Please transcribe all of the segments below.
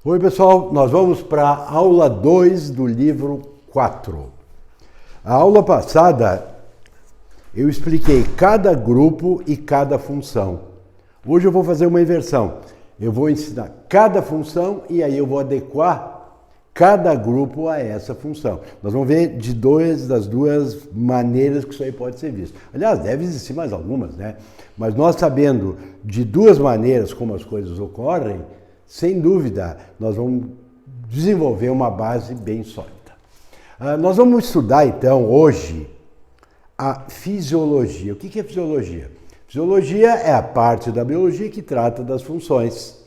Oi pessoal, nós vamos para a aula 2 do livro 4. A aula passada eu expliquei cada grupo e cada função. Hoje eu vou fazer uma inversão. Eu vou ensinar cada função e aí eu vou adequar cada grupo a essa função. Nós vamos ver das duas maneiras que isso aí pode ser visto. Aliás, deve existir mais algumas, né? Mas nós sabendo de duas maneiras como as coisas ocorrem, sem dúvida, nós vamos desenvolver uma base bem sólida. Nós vamos estudar, então, hoje, a fisiologia. O que é fisiologia? Fisiologia é a parte da biologia que trata das funções.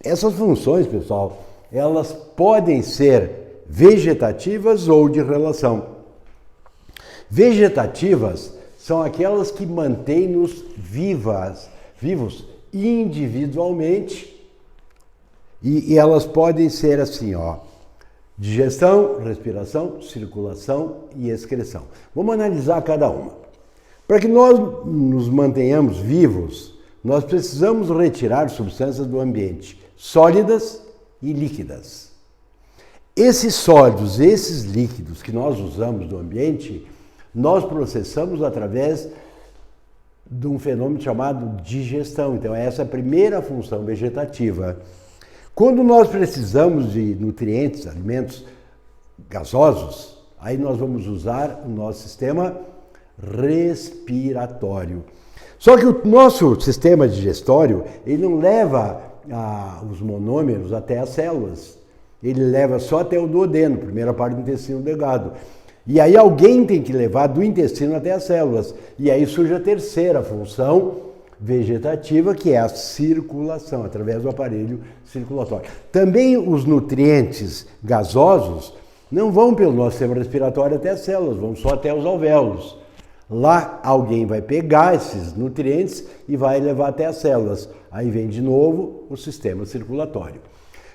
Essas funções, pessoal, elas podem ser vegetativas ou de relação. Vegetativas são aquelas que mantêm-nos vivos individualmente. E elas podem ser assim, ó, digestão, respiração, circulação e excreção. Vamos analisar cada uma. Para que nós nos mantenhamos vivos, nós precisamos retirar substâncias do ambiente, sólidas e líquidas. Esses sólidos, esses líquidos que nós usamos do ambiente, nós processamos através de um fenômeno chamado digestão. Então, essa é a primeira função vegetativa. Quando nós precisamos de nutrientes, alimentos gasosos, aí nós vamos usar o nosso sistema respiratório. Só que o nosso sistema digestório, ele não leva os monômeros até as células. Ele leva só até o duodeno, primeira parte do intestino delgado. E aí alguém tem que levar do intestino até as células. E aí surge a terceira função vegetativa, que é a circulação, através do aparelho circulatório. Também os nutrientes gasosos não vão pelo nosso sistema respiratório até as células, vão só até os alvéolos. Lá alguém vai pegar esses nutrientes e vai levar até as células. Aí vem de novo o sistema circulatório.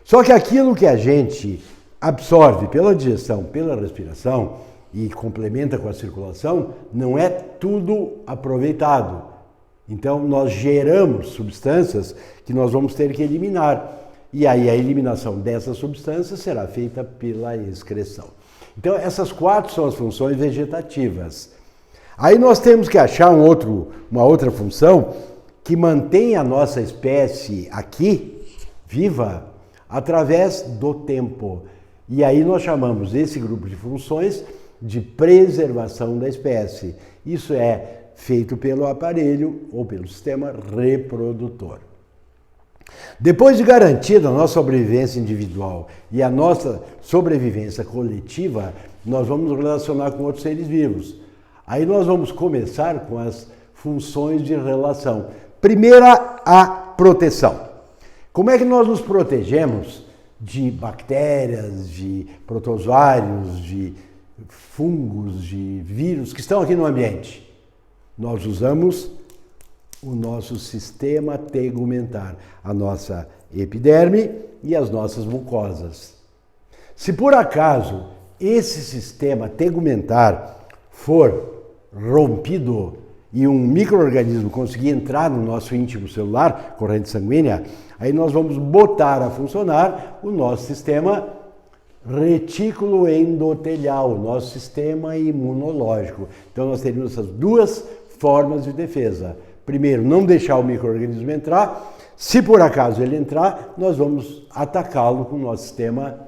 Só que aquilo que a gente absorve pela digestão, pela respiração e complementa com a circulação, não é tudo aproveitado. Então, nós geramos substâncias que nós vamos ter que eliminar. E aí, a eliminação dessas substâncias será feita pela excreção. Então, essas quatro são as funções vegetativas. Aí, nós temos que achar uma outra função que mantém a nossa espécie aqui, viva, através do tempo. E aí, nós chamamos esse grupo de funções de preservação da espécie. Isso é feito pelo aparelho ou pelo sistema reprodutor. Depois de garantida a nossa sobrevivência individual e a nossa sobrevivência coletiva, nós vamos nos relacionar com outros seres vivos. Aí nós vamos começar com as funções de relação. Primeira, a proteção. Como é que nós nos protegemos de bactérias, de protozoários, de fungos, de vírus que estão aqui no ambiente? Nós usamos o nosso sistema tegumentar, a nossa epiderme e as nossas mucosas. Se por acaso esse sistema tegumentar for rompido e um micro-organismo conseguir entrar no nosso íntimo celular, corrente sanguínea, aí nós vamos botar a funcionar o nosso sistema retículo endotelial, o nosso sistema imunológico. Então nós teríamos essas duas formas de defesa. Primeiro, não deixar o micro-organismo entrar. Se por acaso ele entrar, nós vamos atacá-lo com o nosso sistema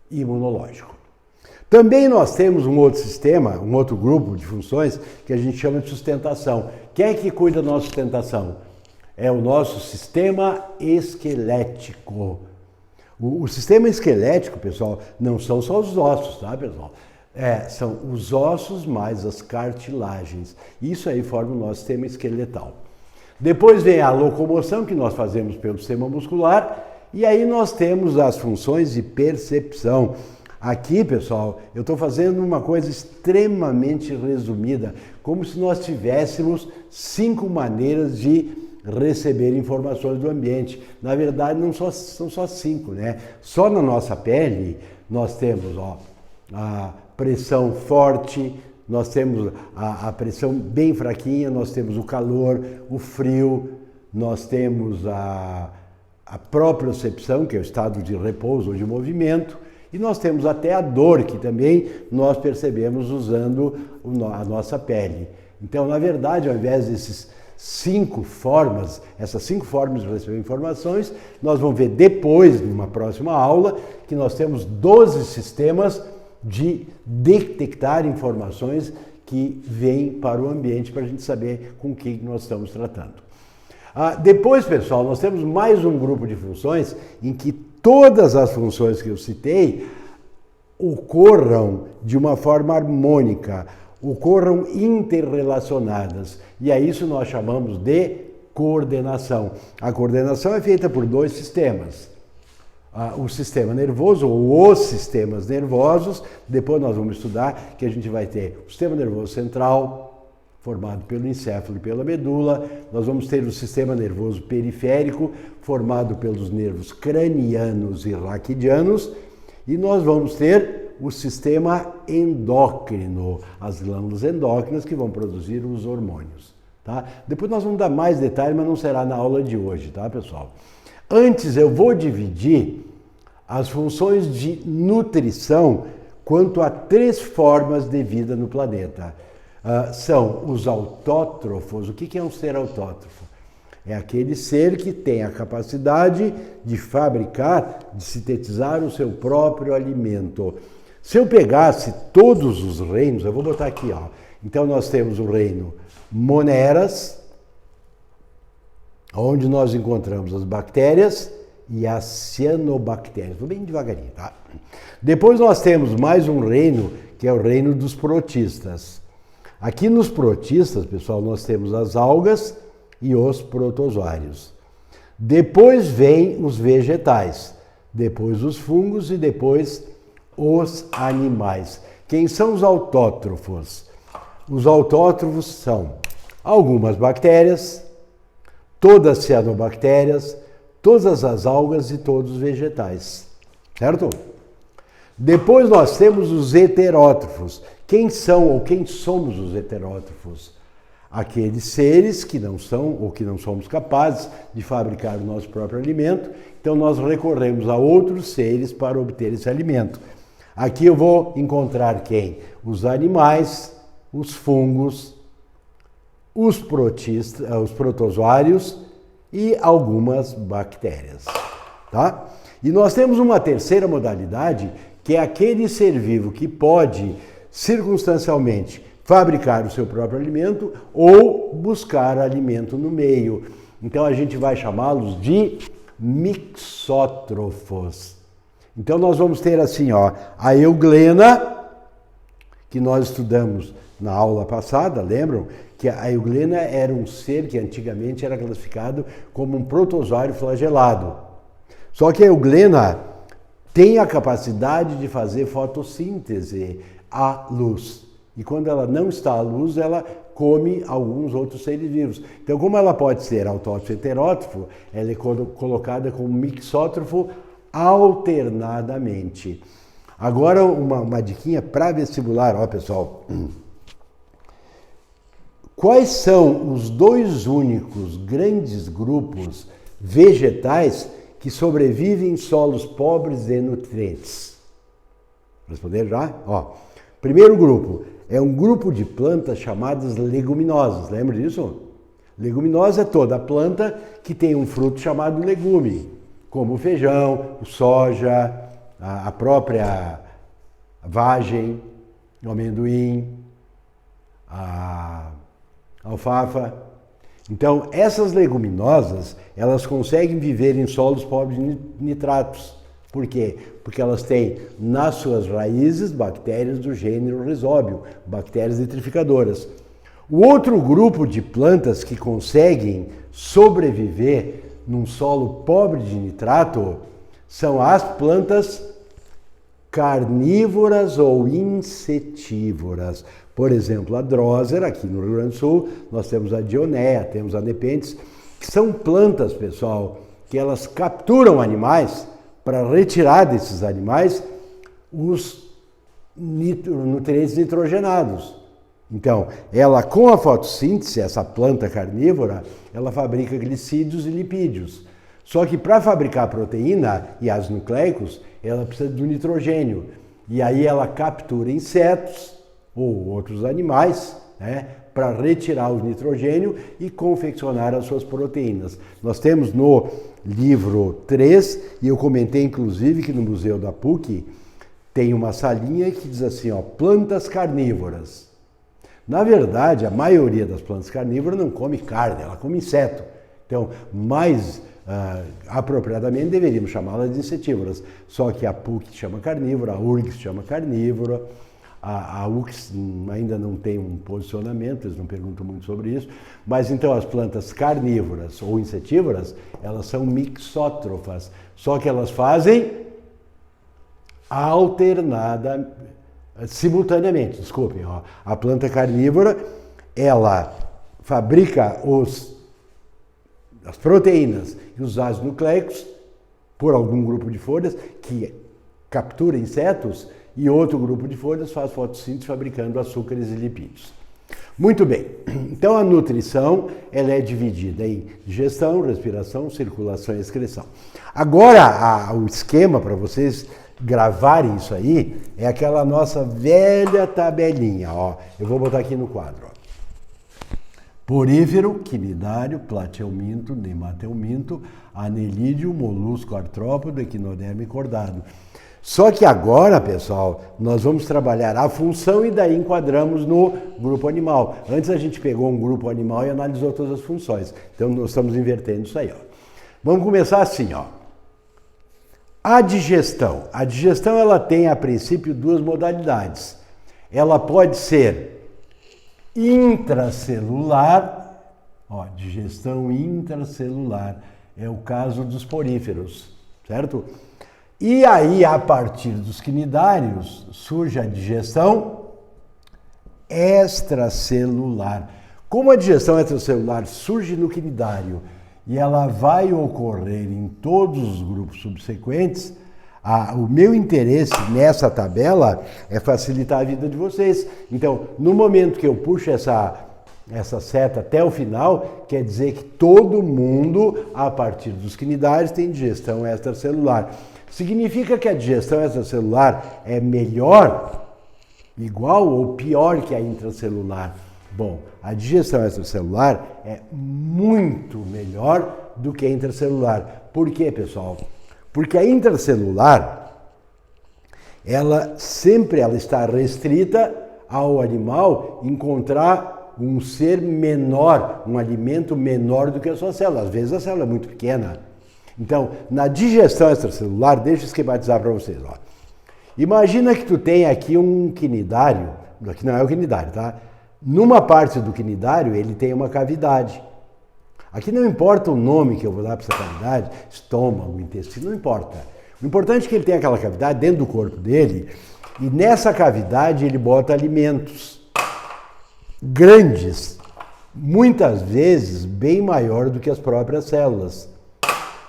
imunológico. Também nós temos um outro sistema, um outro grupo de funções que a gente chama de sustentação. Quem é que cuida da nossa sustentação? É o nosso sistema esquelético. O sistema esquelético, pessoal, não são só os ossos, tá, pessoal? São os ossos mais as cartilagens. Isso aí forma o nosso sistema esqueletal. Depois vem a locomoção, que nós fazemos pelo sistema muscular, e aí nós temos as funções de percepção. Aqui, pessoal, eu estou fazendo uma coisa extremamente resumida, como se nós tivéssemos 5 maneiras de receber informações do ambiente. Na verdade, são só 5, né? Só na nossa pele nós temos a pressão forte, nós temos a pressão bem fraquinha, nós temos o calor, o frio, nós temos a propriocepção, que é o estado de repouso ou de movimento, e nós temos até a dor, que também nós percebemos usando a nossa pele. Então, na verdade, ao invés desses essas cinco formas de receber informações, nós vamos ver depois, numa próxima aula, que nós temos 12 sistemas de detectar informações que vêm para o ambiente para a gente saber com o que nós estamos tratando. Depois, pessoal, nós temos mais um grupo de funções em que todas as funções que eu citei ocorram de uma forma harmônica, ocorram interrelacionadas, e a isso nós chamamos de coordenação. A coordenação é feita por dois sistemas. O sistema nervoso, ou os sistemas nervosos, depois nós vamos estudar que a gente vai ter o sistema nervoso central, formado pelo encéfalo e pela medula, nós vamos ter o sistema nervoso periférico, formado pelos nervos cranianos e raquidianos, e nós vamos ter o sistema endócrino, as glândulas endócrinas que vão produzir os hormônios. Tá? Depois nós vamos dar mais detalhes, mas não será na aula de hoje, tá, pessoal? Antes eu vou dividir as funções de nutrição quanto a 3 formas de vida no planeta. São os autótrofos. O que é um ser autótrofo? É aquele ser que tem a capacidade de fabricar, de sintetizar o seu próprio alimento. Se eu pegasse todos os reinos, eu vou botar aqui, ó. Então nós temos o reino Moneras, onde nós encontramos as bactérias e as cianobactérias. Vou bem devagarinho, tá? Depois nós temos mais um reino, que é o reino dos protistas. Aqui nos protistas, pessoal, nós temos as algas e os protozoários. Depois vem os vegetais, depois os fungos e depois os animais. Quem são os autótrofos? Os autótrofos são algumas bactérias, todas as cianobactérias, todas as algas e todos os vegetais, certo? Depois nós temos os heterótrofos. Quem são ou quem somos os heterótrofos? Aqueles seres que não são ou que não somos capazes de fabricar o nosso próprio alimento, então nós recorremos a outros seres para obter esse alimento. Aqui eu vou encontrar quem? Os animais, os fungos, os protistas, os protozoários e algumas bactérias, tá? E nós temos uma terceira modalidade, que é aquele ser vivo que pode circunstancialmente fabricar o seu próprio alimento ou buscar alimento no meio. Então a gente vai chamá-los de mixótrofos. Então nós vamos ter assim, ó, a euglena, que nós estudamos na aula passada, lembram? Que a euglena era um ser que antigamente era classificado como um protozoário flagelado. Só que a euglena tem a capacidade de fazer fotossíntese à luz. E quando ela não está à luz, ela come alguns outros seres vivos. Então, como ela pode ser autótrofo e heterótrofo, ela é colocada como mixótrofo alternadamente. Agora, uma diquinha para vestibular, ó, pessoal. Quais são os 2 únicos grandes grupos vegetais que sobrevivem em solos pobres de nutrientes? Responder já? Ó, primeiro grupo é um grupo de plantas chamadas leguminosas. Lembra disso? Leguminosa é toda planta que tem um fruto chamado legume, como o feijão, o soja, a própria vagem, o amendoim, a alfafa. Então, essas leguminosas, elas conseguem viver em solos pobres de nitratos. Por quê? Porque elas têm nas suas raízes bactérias do gênero Rhizóbio, bactérias nitrificadoras. O outro grupo de plantas que conseguem sobreviver num solo pobre de nitrato são as plantas carnívoras ou insetívoras. Por exemplo, a drósera, aqui no Rio Grande do Sul, nós temos a dionéia, temos a nepenthes, que são plantas, pessoal, que elas capturam animais para retirar desses animais os nutrientes nitrogenados. Então, ela com a fotossíntese, essa planta carnívora, ela fabrica glicídios e lipídios. Só que para fabricar a proteína e ácidos nucleicos, ela precisa do nitrogênio. E aí ela captura insetos ou outros animais, né, para retirar o nitrogênio e confeccionar as suas proteínas. Nós temos no livro 3, e eu comentei inclusive que no Museu da PUC tem uma salinha que diz assim, ó, plantas carnívoras. Na verdade, a maioria das plantas carnívoras não come carne, ela come inseto. Então, mais apropriadamente deveríamos chamá-las de insetívoras. Só que a PUC chama carnívora, a URGS chama carnívora, a URGS ainda não tem um posicionamento, eles não perguntam muito sobre isso. Mas então as plantas carnívoras ou insetívoras, elas são mixótrofas. Só que elas fazem simultaneamente, desculpem. Ó. A planta carnívora, ela fabrica as proteínas e os ácidos nucleicos por algum grupo de folhas que captura insetos e outro grupo de folhas faz fotossíntese fabricando açúcares e lipídios. Muito bem, então a nutrição ela é dividida em digestão, respiração, circulação e excreção. Agora o esquema para vocês gravarem isso aí é aquela nossa velha tabelinha, ó. Eu vou botar aqui no quadro, ó. Porífero, quinidário, plateuminto, nemateuminto, anelídeo, molusco artrópodo, equinodermo e cordado. Só que agora, pessoal, nós vamos trabalhar a função e daí enquadramos no grupo animal. Antes a gente pegou um grupo animal e analisou todas as funções. Então nós estamos invertendo isso aí, ó. Vamos começar assim, ó. A digestão. A digestão ela tem a princípio duas modalidades. Ela pode ser intracelular, ó, digestão intracelular, é o caso dos poríferos, certo? E aí, a partir dos quinidários, surge a digestão extracelular. Como a digestão extracelular surge no quinidário e ela vai ocorrer em todos os grupos subsequentes, o meu interesse nessa tabela é facilitar a vida de vocês. Então, no momento que eu puxo essa seta até o final, quer dizer que todo mundo, a partir dos quinidários, tem digestão extracelular. Significa que a digestão extracelular é melhor, igual ou pior que a intracelular? Bom, a digestão extracelular é muito melhor do que a intracelular. Por quê, pessoal? Porque a intracelular, ela está restrita ao animal encontrar um ser menor, um alimento menor do que a sua célula. Às vezes a célula é muito pequena. Então, na digestão extracelular, deixa eu esquematizar para vocês. Ó. Imagina que tu tem aqui um quinidário, aqui não é o quinidário, tá? Numa parte do quinidário, ele tem uma cavidade. Aqui não importa o nome que eu vou dar para essa cavidade, estômago, intestino, não importa. O importante é que ele tem aquela cavidade dentro do corpo dele e nessa cavidade ele bota alimentos grandes, muitas vezes bem maior do que as próprias células.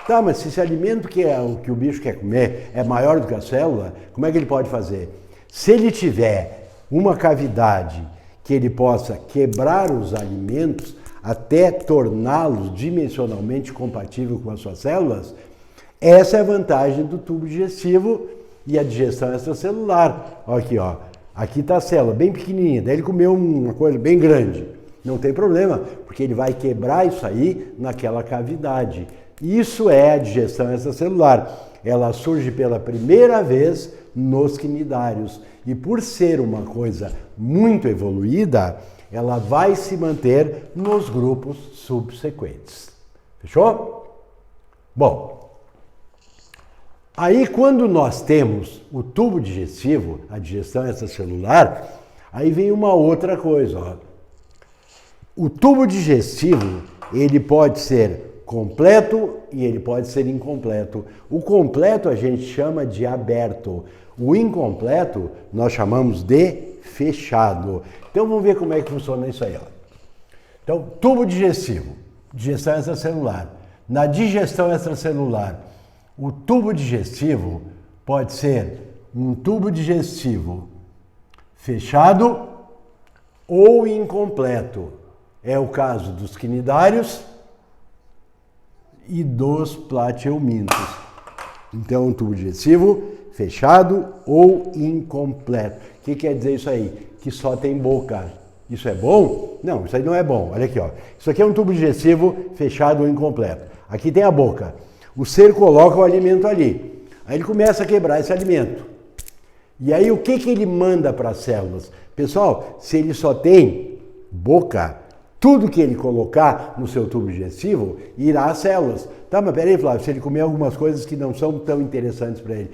Tá, mas se esse alimento que é o que o bicho quer comer é maior do que a célula, como é que ele pode fazer? Se ele tiver uma cavidade que ele possa quebrar os alimentos até torná-los dimensionalmente compatíveis com as suas células, essa é a vantagem do tubo digestivo e a digestão extracelular. Olha aqui, ó. Aqui está a célula bem pequenininha, daí ele comeu uma coisa bem grande. Não tem problema, porque ele vai quebrar isso aí naquela cavidade. Isso é a digestão extracelular. Ela surge pela primeira vez nos quinidários. E por ser uma coisa muito evoluída, ela vai se manter nos grupos subsequentes. Fechou? Bom, aí quando nós temos o tubo digestivo, a digestão extracelular, aí vem uma outra coisa. Ó. O tubo digestivo, ele pode ser completo e ele pode ser incompleto. O completo a gente chama de aberto. O incompleto nós chamamos de fechado. Então vamos ver como é que funciona isso aí. Ó. Então, tubo digestivo, digestão extracelular. Na digestão extracelular, o tubo digestivo pode ser um tubo digestivo fechado ou incompleto. É o caso dos quinidários e dos plateumintos. Então, um tubo digestivo fechado ou incompleto. O que quer dizer isso aí? Que só tem boca. Isso é bom? Não, isso aí não é bom. Olha aqui, ó. Isso aqui é um tubo digestivo fechado ou incompleto. Aqui tem a boca. O ser coloca o alimento ali. Aí ele começa a quebrar esse alimento. E aí o que ele manda para as células? Pessoal, se ele só tem boca, tudo que ele colocar no seu tubo digestivo irá às células. Tá, mas peraí, Flávio, se ele comer algumas coisas que não são tão interessantes para ele,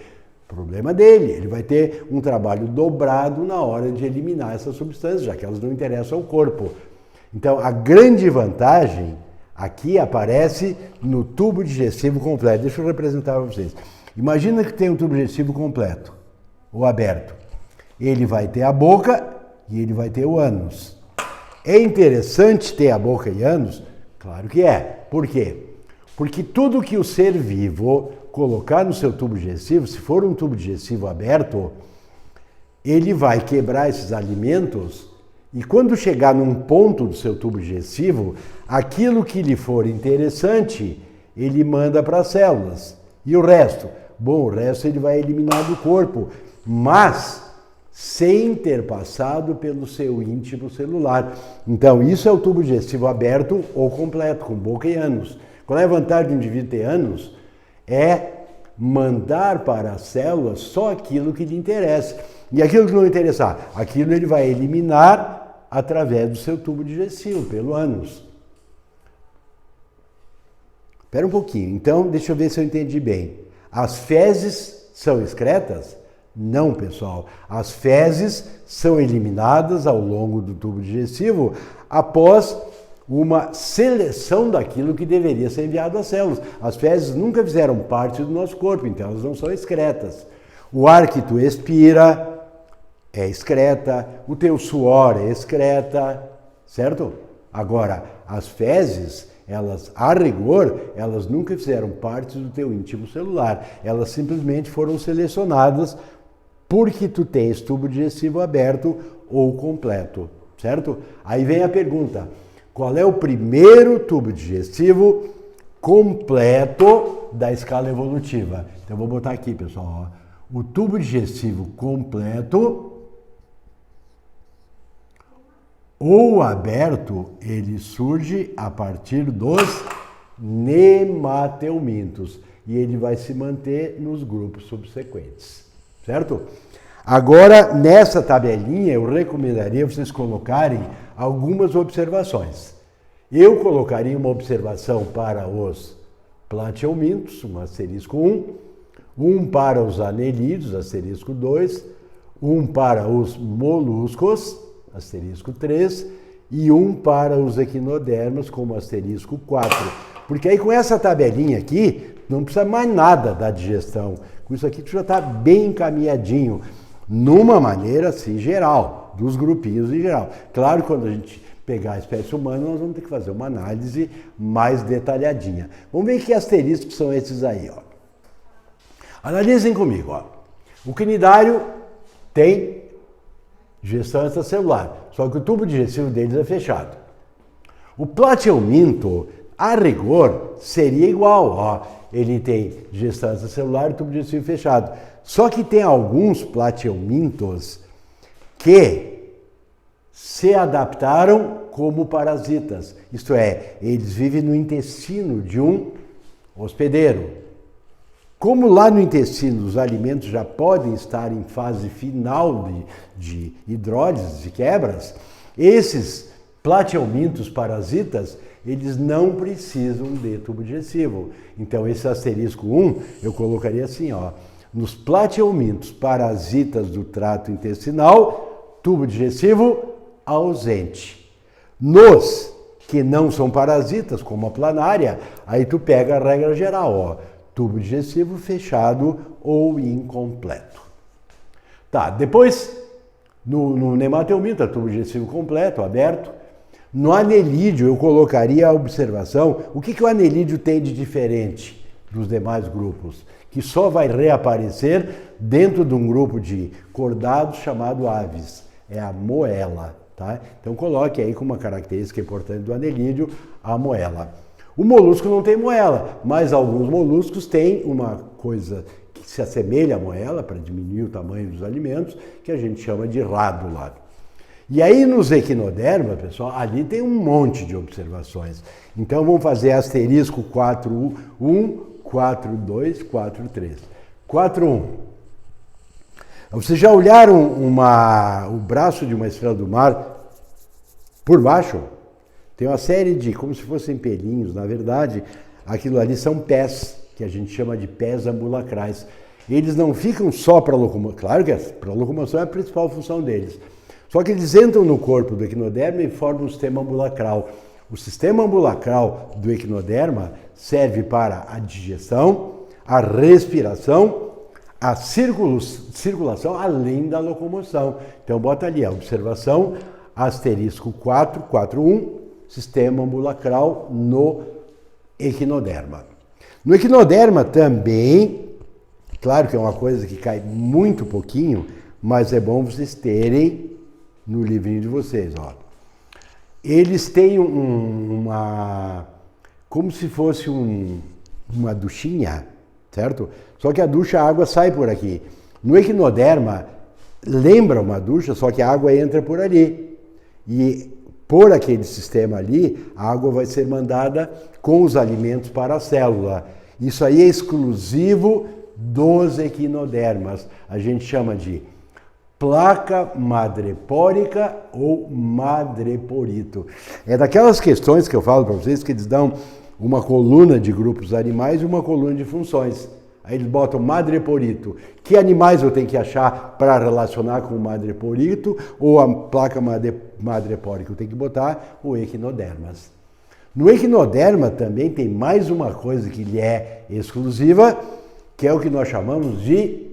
problema dele, ele vai ter um trabalho dobrado na hora de eliminar essas substâncias, já que elas não interessam ao corpo. Então, a grande vantagem aqui aparece no tubo digestivo completo. Deixa eu representar para vocês. Imagina que tem um tubo digestivo completo, ou aberto. Ele vai ter a boca e ele vai ter o ânus. É interessante ter a boca e ânus? Claro que é. Por quê? Porque tudo que o ser vivo colocar no seu tubo digestivo, se for um tubo digestivo aberto, ele vai quebrar esses alimentos e quando chegar num ponto do seu tubo digestivo, aquilo que lhe for interessante, ele manda para as células. E o resto? Bom, o resto ele vai eliminar do corpo, mas sem ter passado pelo seu íntimo celular. Então, isso é o tubo digestivo aberto ou completo, com boca e ânus. Qual é a vantagem do indivíduo ter ânus? É mandar para as células só aquilo que lhe interessa. E aquilo que não interessar, aquilo ele vai eliminar através do seu tubo digestivo, pelo ânus. Espera um pouquinho, então deixa eu ver se eu entendi bem. As fezes são excretas? Não, pessoal. As fezes são eliminadas ao longo do tubo digestivo após uma seleção daquilo que deveria ser enviado às células. As fezes nunca fizeram parte do nosso corpo, então elas não são excretas. O ar que tu expira é excreta, o teu suor é excreta, certo? Agora, as fezes, elas, a rigor, elas nunca fizeram parte do teu íntimo celular. Elas simplesmente foram selecionadas porque tu tens tubo digestivo aberto ou completo, certo? Aí vem a pergunta: qual é o primeiro tubo digestivo completo da escala evolutiva? Então, eu vou botar aqui, pessoal. Ó. O tubo digestivo completo ou aberto, ele surge a partir dos nemateumintos e ele vai se manter nos grupos subsequentes, certo? Agora, nessa tabelinha, eu recomendaria vocês colocarem algumas observações. Eu colocaria uma observação para os plateumintos, um asterisco 1 para os anelídeos, asterisco 2, um para os moluscos, asterisco 3, e um para os equinodermas, como asterisco 4. Porque aí com essa tabelinha aqui, não precisa mais nada da digestão. Com isso aqui tu já está bem encaminhadinho, numa maneira assim geral, dos grupinhos em geral. Claro, quando a gente pegar a espécie humana, nós vamos ter que fazer uma análise mais detalhadinha. Vamos ver que asteriscos são esses aí, ó. Analisem comigo, ó. O quinidário tem digestão extracelular, só que o tubo digestivo deles é fechado. O plateuminto, a rigor, seria igual, ó. Ele tem digestão extracelular e tubo digestivo fechado. Só que tem alguns plateumintos que se adaptaram como parasitas. Isto é, eles vivem no intestino de um hospedeiro. Como lá no intestino os alimentos já podem estar em fase final de hidrólise, de quebras, esses plateumintos parasitas, eles não precisam de tubo digestivo. Então, esse asterisco 1, eu colocaria assim, ó. Nos plateumintos parasitas do trato intestinal, tubo digestivo ausente. Nos que não são parasitas, como a planária, aí tu pega a regra geral, ó. Tubo digestivo fechado ou incompleto. Tá, depois, no nemateuminto, tubo digestivo completo, aberto. No anelídeo, eu colocaria a observação, o que o anelídeo tem de diferente dos demais grupos? Que só vai reaparecer dentro de um grupo de cordados chamado aves, é a moela, tá? Então coloque aí como uma característica importante do anelídeo a moela. O molusco não tem moela, mas alguns moluscos têm uma coisa que se assemelha à moela, para diminuir o tamanho dos alimentos, que a gente chama de rádula. E aí nos equinoderma, pessoal, ali tem um monte de observações. Então vamos fazer asterisco 4.1, 4.2, 4.3. 4.1. Vocês já olharam o braço de uma estrela do mar por baixo? Tem uma série de, como se fossem pelinhos, na verdade, aquilo ali são pés, que a gente chama de pés ambulacrais. Eles não ficam só para locomoção, claro que para locomoção é a principal função deles. Só que eles entram no corpo do equinoderma e formam um sistema ambulacral. O sistema ambulacral do equinoderma serve para a digestão, a respiração, a circulação, além da locomoção. Então bota ali a observação, asterisco 4, 4.1, sistema ambulacral no equinoderma. No equinoderma também, claro que é uma coisa que cai muito pouquinho, mas é bom vocês terem no livrinho de vocês, ó. Eles têm como se fosse uma duchinha, certo? Só que a ducha, a água sai por aqui. No equinoderma, lembra uma ducha, só que a água entra por ali. E por aquele sistema ali, a água vai ser mandada com os alimentos para a célula. Isso aí é exclusivo dos equinodermas. A gente chama de placa madrepórica ou madreporito. É daquelas questões que eu falo para vocês que eles dão uma coluna de grupos animais e uma coluna de funções. Aí eles botam madreporito. Que animais eu tenho que achar para relacionar com o madreporito ou a placa madrepórica? Eu tenho que botar o equinodermas. No equinoderma também tem mais uma coisa que lhe é exclusiva, que é o que nós chamamos de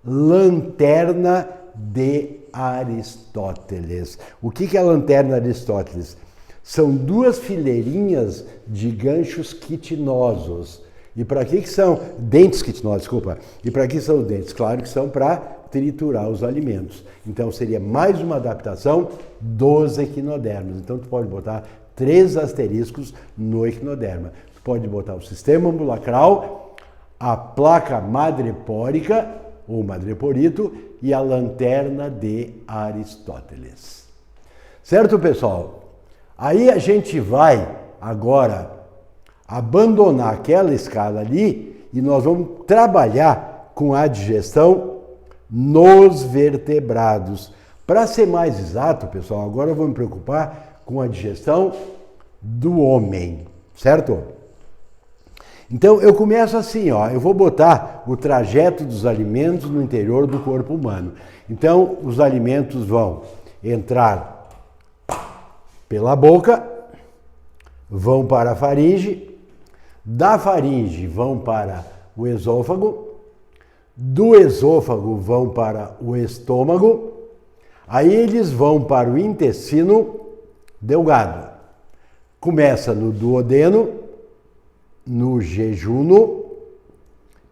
lanterna de Aristóteles. O que é a lanterna de Aristóteles? São duas fileirinhas de ganchos quitinosos. E para que são? Dentes quitinosos, desculpa. E para que são os dentes? Claro que são para triturar os alimentos. Então seria mais uma adaptação dos equinodermas. Então tu pode botar 3 asteriscos no equinoderma. Tu pode botar o sistema ambulacral, a placa madrepórica, ou madreporito, e a lanterna de Aristóteles. Certo, pessoal? Aí a gente vai agora abandonar aquela escala ali e nós vamos trabalhar com a digestão nos vertebrados. Para ser mais exato, pessoal, agora eu vou me preocupar com a digestão do homem, certo? Então eu começo assim, ó, eu vou botar o trajeto dos alimentos no interior do corpo humano. Então os alimentos vão entrar pela boca, vão para a faringe, da faringe vão para o esôfago, do esôfago vão para o estômago, aí eles vão para o intestino delgado. Começa no duodeno, no jejuno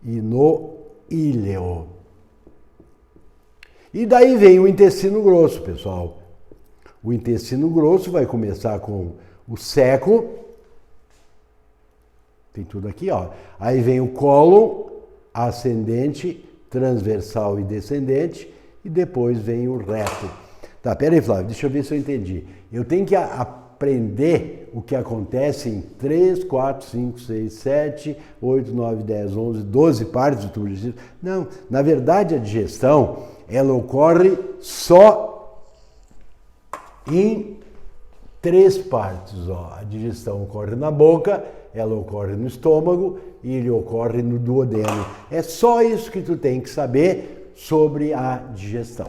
e no íleo. E daí vem o intestino grosso, pessoal. O intestino grosso vai começar com o seco. Tem tudo aqui, ó. Aí vem o cólon, ascendente, transversal e descendente. E depois vem o reto. Tá, pera aí, Flávio, deixa eu ver se eu entendi. Eu tenho que aprender o que acontece em 3, 4, 5, 6, 7, 8, 9, 10, 11, 12 partes do tubo digestivo. Não, na verdade a digestão, ela ocorre só em 3 partes. Ó. A digestão ocorre na boca, ela ocorre no estômago e ele ocorre no duodeno. É só isso que tu tem que saber sobre a digestão.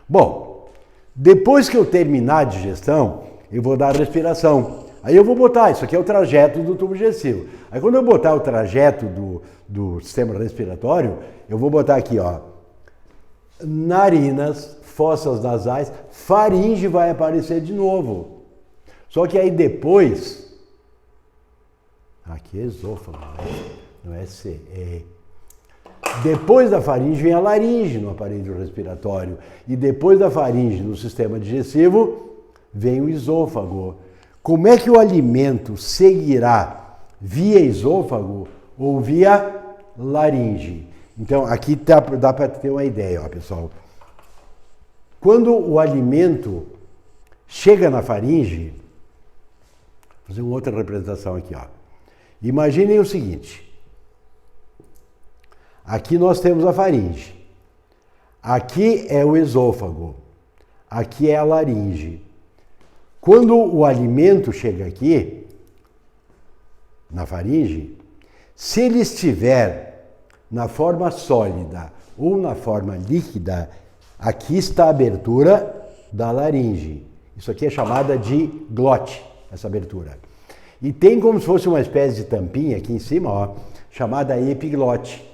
Bom, depois que eu terminar a digestão, eu vou dar a respiração. Aí eu vou botar, isso aqui é o trajeto do tubo digestivo. Aí quando eu botar o trajeto do sistema respiratório, eu vou botar aqui, ó, narinas, fossas nasais, faringe vai aparecer de novo. Só que aí depois, aqui é esôfago, não é C, é. Depois da faringe vem a laringe no aparelho respiratório. E depois da faringe no sistema digestivo, vem o esôfago. Como é que o alimento seguirá via esôfago ou via laringe? Então, aqui dá para ter uma ideia, ó, pessoal. Quando o alimento chega na faringe, vou fazer uma outra representação aqui, ó. Imaginem o seguinte. Aqui nós temos a faringe. Aqui é o esôfago. Aqui é a laringe. Quando o alimento chega aqui, na faringe, se ele estiver na forma sólida ou na forma líquida, aqui está a abertura da laringe. Isso aqui é chamada de glote, essa abertura. E tem como se fosse uma espécie de tampinha aqui em cima, ó, chamada epiglote.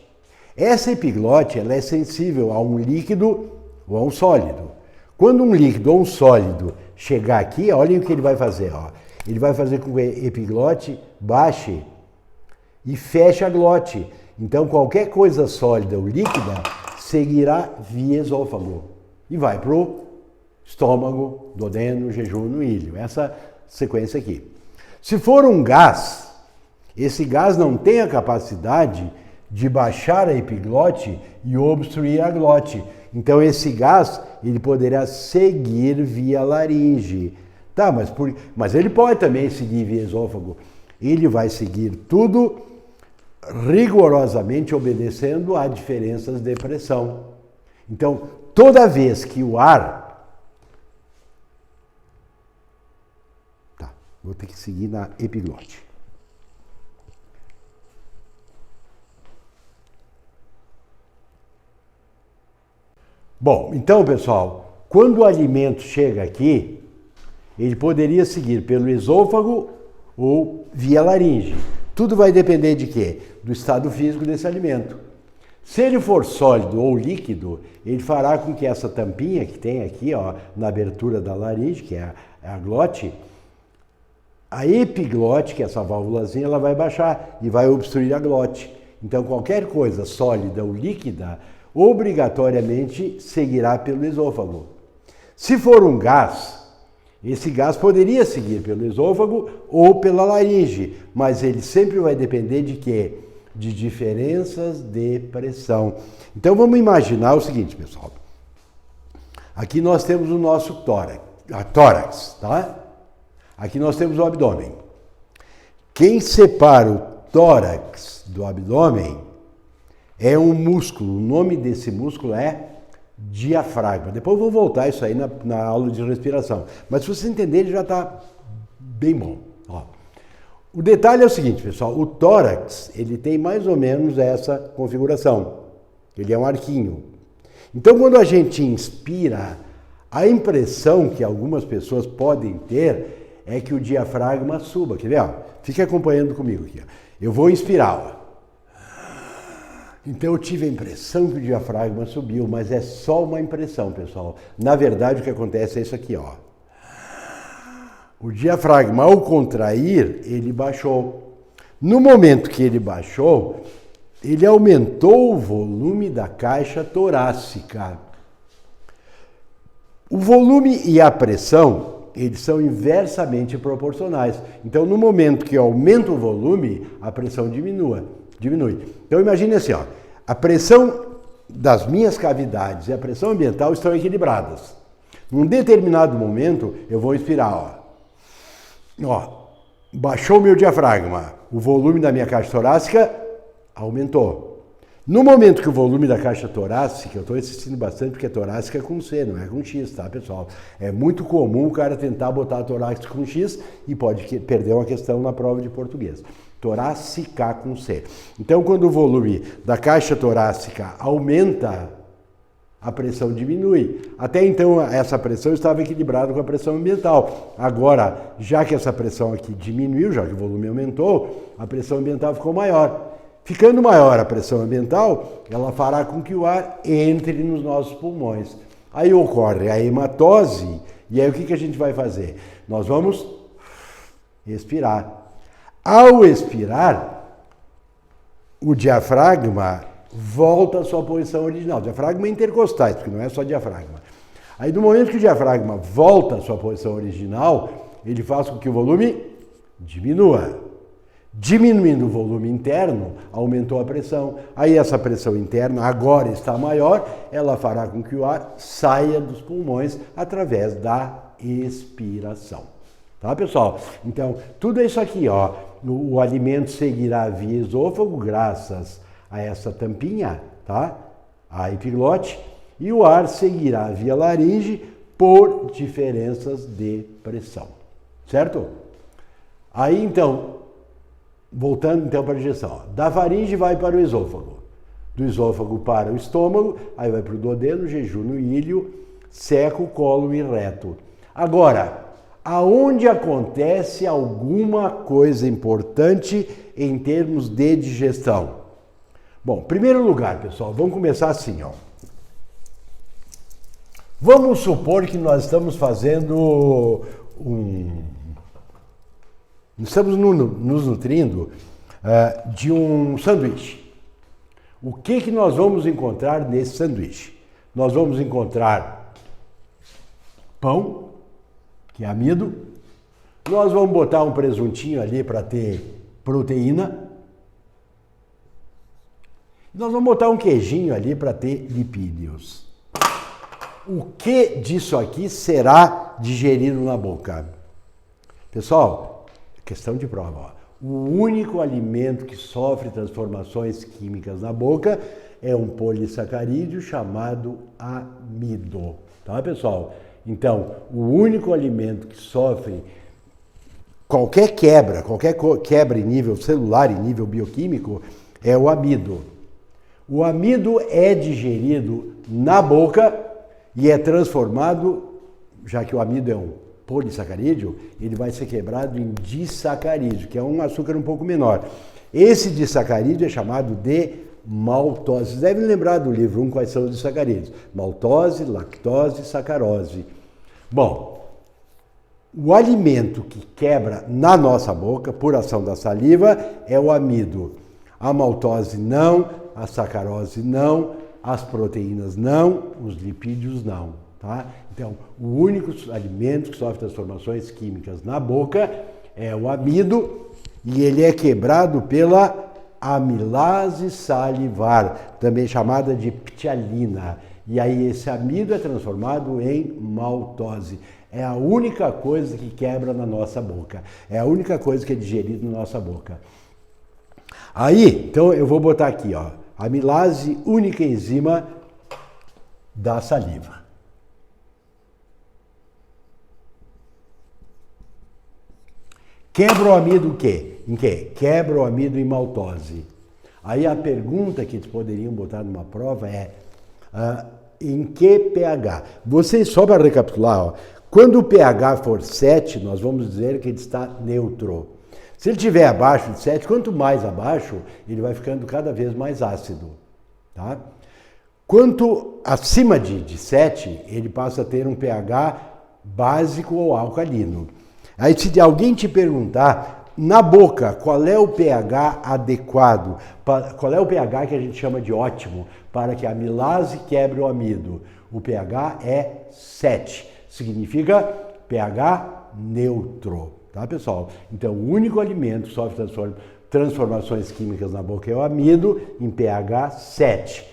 Essa epiglote, ela é sensível a um líquido ou a um sólido. Quando um líquido ou um sólido chegar aqui, olhem o que ele vai fazer, ó. Ele vai fazer com que a epiglote baixe e feche a glote. Então, qualquer coisa sólida ou líquida seguirá via esôfago e vai para o estômago, duodeno, jejum, ilho. Essa sequência aqui. Se for um gás, esse gás não tem a capacidade de baixar a epiglote e obstruir a glote. Então, esse gás, ele poderá seguir via laringe. Tá, mas ele pode também seguir via esôfago. Ele vai seguir tudo rigorosamente obedecendo a diferenças de pressão. Então, toda vez que o ar... Tá, vou ter que seguir na epiglote. Bom, então, pessoal, quando o alimento chega aqui, ele poderia seguir pelo esôfago ou via laringe. Tudo vai depender de quê? Do estado físico desse alimento. Se ele for sólido ou líquido, ele fará com que essa tampinha que tem aqui, ó, na abertura da laringe, que é a glote, a epiglote, que é essa válvulazinha, ela vai baixar e vai obstruir a glote. Então, qualquer coisa sólida ou líquida, obrigatoriamente seguirá pelo esôfago. Se for um gás, esse gás poderia seguir pelo esôfago ou pela laringe, mas ele sempre vai depender de quê? De diferenças de pressão. Então vamos imaginar o seguinte, pessoal. Aqui nós temos o nosso tórax, tá? Aqui nós temos o abdômen. Quem separa o tórax do abdômen é um músculo. O nome desse músculo é diafragma. Depois eu vou voltar isso aí na aula de respiração. Mas se você entender, ele já está bem bom. Ó. O detalhe é o seguinte, pessoal. O tórax, ele tem mais ou menos essa configuração. Ele é um arquinho. Então, quando a gente inspira, a impressão que algumas pessoas podem ter é que o diafragma suba. Quer ver? Ó? Fique acompanhando comigo aqui. Ó. Eu vou inspirar. Ó. Então eu tive a impressão que o diafragma subiu, mas é só uma impressão, pessoal. Na verdade, o que acontece é isso aqui, ó. O diafragma, ao contrair, ele baixou. No momento que ele baixou, ele aumentou o volume da caixa torácica. O volume e a pressão, eles são inversamente proporcionais. Então, no momento que aumenta o volume, a pressão diminui. Então imagine assim, ó, a pressão das minhas cavidades e a pressão ambiental estão equilibradas. Num determinado momento, eu vou inspirar, ó, baixou o meu diafragma, o volume da minha caixa torácica aumentou. No momento que o volume da caixa torácica, eu estou insistindo bastante porque é torácica com C, não é com X, tá, pessoal? É muito comum o cara tentar botar a torácica com X e pode perder uma questão na prova de português. Torácica com C. Então, quando o volume da caixa torácica aumenta, a pressão diminui. Até então, essa pressão estava equilibrada com a pressão ambiental. Agora, já que essa pressão aqui diminuiu, já que o volume aumentou, a pressão ambiental ficou maior. Ficando maior a pressão ambiental, ela fará com que o ar entre nos nossos pulmões. Aí ocorre a hematose, e aí o que a gente vai fazer? Nós vamos expirar. Ao expirar, o diafragma volta à sua posição original. Diafragma intercostais, porque não é só diafragma. Aí, no momento que o diafragma volta à sua posição original, ele faz com que o volume diminua. Diminuindo o volume interno, aumentou a pressão. Aí essa pressão interna agora está maior, ela fará com que o ar saia dos pulmões através da expiração. Tá, pessoal? Então, tudo isso aqui, ó, o alimento seguirá via esôfago, graças a essa tampinha, tá? A epiglote, e o ar seguirá via laringe por diferenças de pressão, certo? Aí, então, voltando então para a digestão, ó, da faringe vai para o esôfago, do esôfago para o estômago, aí vai para o duodeno, jejum, ilho, seco, colo e reto. Agora, aonde acontece alguma coisa importante em termos de digestão? Bom, em primeiro lugar, pessoal, vamos começar assim, ó. Vamos supor que nós estamos fazendo estamos nos nutrindo de um sanduíche. O que nós vamos encontrar nesse sanduíche? Nós vamos encontrar pão, que é amido. Nós vamos botar um presuntinho ali para ter proteína. Nós vamos botar um queijinho ali para ter lipídios. O que disso aqui será digerido na boca? Pessoal, questão de prova. Ó. O único alimento que sofre transformações químicas na boca é um polissacarídeo chamado amido. Tá, pessoal? Então, o único alimento que sofre qualquer quebra em nível celular, em nível bioquímico, é o amido. O amido é digerido na boca e é transformado, já que o amido é um polissacarídeo, ele vai ser quebrado em disacarídeo, que é um açúcar um pouco menor. Esse disacarídeo é chamado de maltose. Vocês devem lembrar do livro 1 quais são os disacarídeos. Maltose, lactose e sacarose. Bom, o alimento que quebra na nossa boca, por ação da saliva, é o amido. A maltose não, a sacarose não, as proteínas não, os lipídios não. Tá? Então, o único alimento que sofre transformações químicas na boca é o amido e ele é quebrado pela amilase salivar, também chamada de ptialina. E aí esse amido é transformado em maltose. É a única coisa que quebra na nossa boca. É a única coisa que é digerida na nossa boca. Aí, então eu vou botar aqui, ó, amilase, única enzima da saliva. Quebra o amido o quê? Em quê? Quebra o amido em maltose. Aí a pergunta que eles poderiam botar numa prova é em que pH? Vocês, só para recapitular, ó, quando o pH for 7, nós vamos dizer que ele está neutro. Se ele estiver abaixo de 7, quanto mais abaixo, ele vai ficando cada vez mais ácido. Tá? Quanto acima de 7, ele passa a ter um pH básico ou alcalino. Aí se alguém te perguntar, na boca, qual é o pH adequado, qual é o pH que a gente chama de ótimo, para que a amilase quebre o amido? O pH é 7, significa pH neutro, tá, pessoal? Então, o único alimento que sofre transformações químicas na boca é o amido, em pH 7.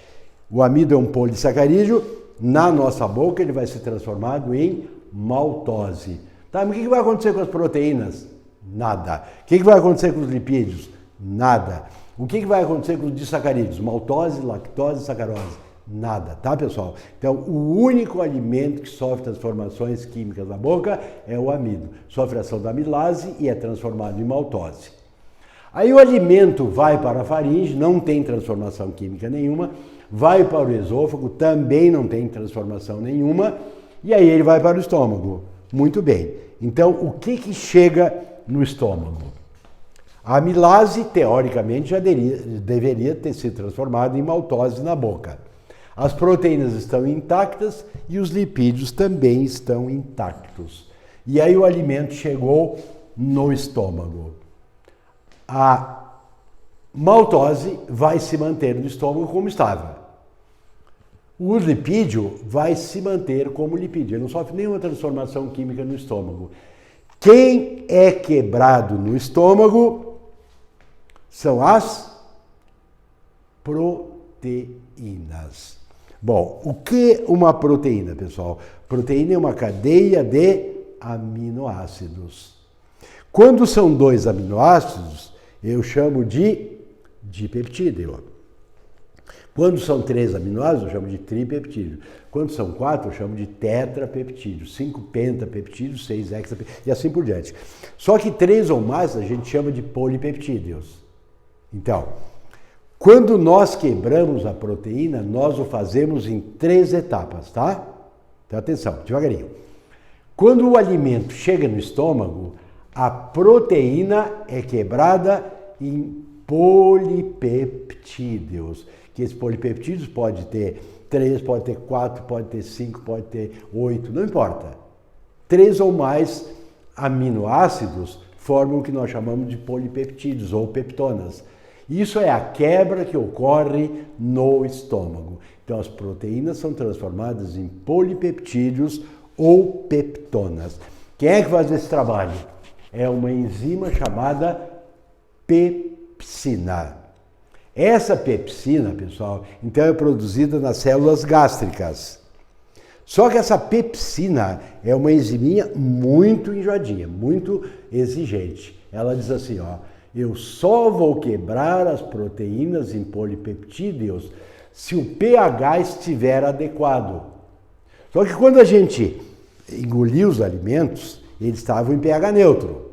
O amido é um polissacarídeo, na nossa boca ele vai ser transformado em maltose. Tá, mas o que vai acontecer com as proteínas? Nada. O que vai acontecer com os lipídios? Nada. O que vai acontecer com os disacarídeos? Maltose, lactose, sacarose? Nada, tá, pessoal? Então, o único alimento que sofre transformações químicas na boca é o amido. Sofre ação da amilase e é transformado em maltose. Aí o alimento vai para a faringe, não tem transformação química nenhuma, vai para o esôfago, também não tem transformação nenhuma, e aí ele vai para o estômago. Muito bem. Então, o que chega no estômago? A amilase, teoricamente, já deveria ter sido transformada em maltose na boca. As proteínas estão intactas e os lipídios também estão intactos. E aí o alimento chegou no estômago. A maltose vai se manter no estômago como estava. O lipídio vai se manter como lipídio, ele não sofre nenhuma transformação química no estômago. Quem é quebrado no estômago são as proteínas. Bom, o que é uma proteína, pessoal? Proteína é uma cadeia de aminoácidos. Quando são 2 aminoácidos, eu chamo de dipeptídeo. Quando são 3 aminoácidos, eu chamo de tripeptídeo. Quando são 4, eu chamo de tetrapeptídeo. 5 pentapeptídeo, 6 hexapeptídeo e assim por diante. Só que 3 ou mais a gente chama de polipeptídeos. Então, quando nós quebramos a proteína, nós o fazemos em 3 etapas, tá? Então atenção, devagarinho. Quando o alimento chega no estômago, a proteína é quebrada em polipeptídeos. Que esses polipeptídeos pode ter 3, pode ter 4, pode ter 5, pode ter 8, não importa. 3 ou mais aminoácidos formam o que nós chamamos de polipeptídeos ou peptonas. Isso é a quebra que ocorre no estômago. Então as proteínas são transformadas em polipeptídeos ou peptonas. Quem é que faz esse trabalho? É uma enzima chamada pepsina. Essa pepsina, pessoal, então é produzida nas células gástricas. Só que essa pepsina é uma enziminha muito enjoadinha, muito exigente. Ela diz assim, ó, eu só vou quebrar as proteínas em polipeptídeos se o pH estiver adequado. Só que quando a gente engoliu os alimentos, eles estavam em pH neutro.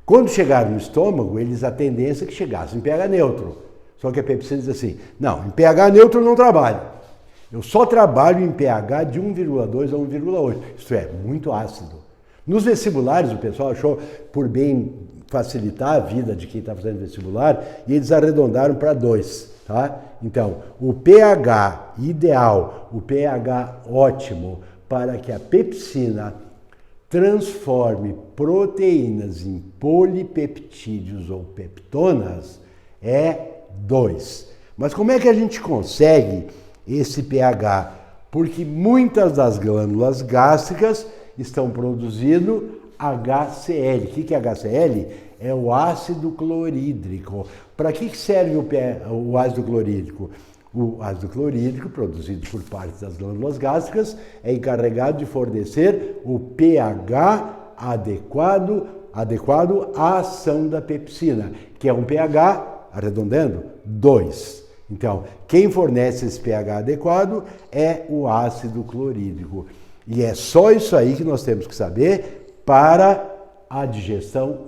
Quando chegaram no estômago, a tendência é que chegassem em pH neutro. Só que a pepsina diz assim, não, em pH neutro eu não trabalho. Eu só trabalho em pH de 1,2 a 1,8. Isto é, muito ácido. Nos vestibulares, o pessoal achou por bem facilitar a vida de quem está fazendo vestibular e eles arredondaram para 2. Tá? Então, o pH ideal, o pH ótimo para que a pepsina transforme proteínas em polipeptídeos ou peptonas é 2. Mas como é que a gente consegue esse pH? Porque muitas das glândulas gástricas estão produzindo HCl. O que é HCl? É o ácido clorídrico. Para que serve o ácido clorídrico? O ácido clorídrico, produzido por parte das glândulas gástricas, é encarregado de fornecer o pH adequado à ação da pepsina, que é um pH, arredondando, 2. Então, quem fornece esse pH adequado é o ácido clorídrico. E é só isso aí que nós temos que saber para a digestão.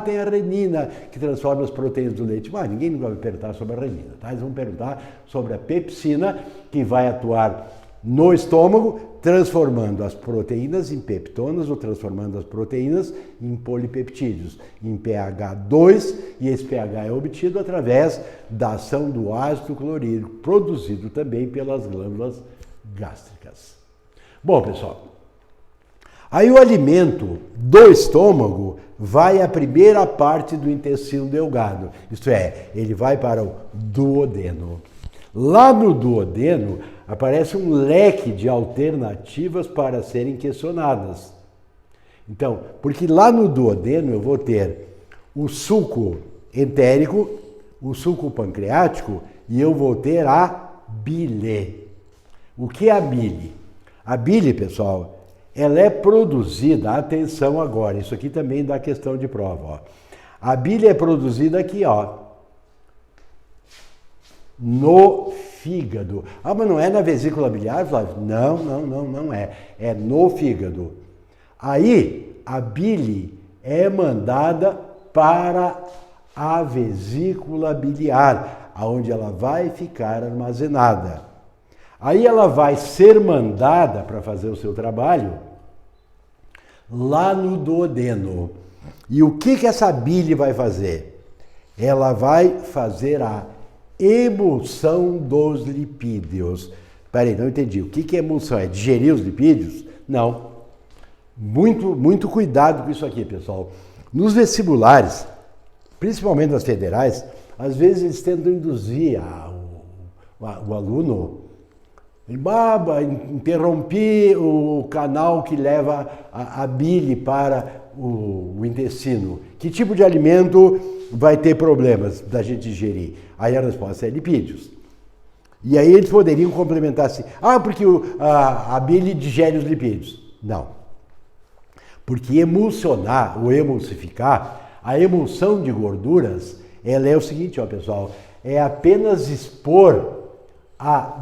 Tem a renina que transforma as proteínas do leite. Mas ninguém nunca vai perguntar sobre a renina, tá? Eles vão perguntar sobre a pepsina, que vai atuar no estômago, transformando as proteínas em peptonas ou transformando as proteínas em polipeptídeos, em pH 2, e esse pH é obtido através da ação do ácido clorídrico, produzido também pelas glândulas gástricas. Bom, pessoal, aí o alimento do estômago vai à primeira parte do intestino delgado, isto é, ele vai para o duodeno. Lá no duodeno aparece um leque de alternativas para serem questionadas. Então, porque lá no duodeno eu vou ter o suco entérico, o suco pancreático e eu vou ter a bile. O que é a bile? A bile, pessoal, ela é produzida, atenção agora, isso aqui também dá questão de prova, ó. A bile é produzida aqui, ó, no fígado. Mas não é na vesícula biliar, Flávio? Não é. É no fígado. Aí, a bile é mandada para a vesícula biliar, onde ela vai ficar armazenada. Aí ela vai ser mandada para fazer o seu trabalho lá no duodeno. E o que essa bile vai fazer? Ela vai fazer a emulsão dos lipídios. Peraí, não entendi. O que é emulsão? É digerir os lipídios? Não. Muito cuidado com isso aqui, pessoal. Nos vestibulares, principalmente nas federais, às vezes eles tentam induzir o aluno Interrompi o canal que leva a bile para o intestino. Que tipo de alimento vai ter problemas da gente digerir? Aí a resposta é lipídios. E aí eles poderiam complementar assim, porque a bile digere os lipídios. Não. Porque emulsionar ou emulsificar, a emulsão de gorduras, ela é o seguinte, ó pessoal, é apenas expor a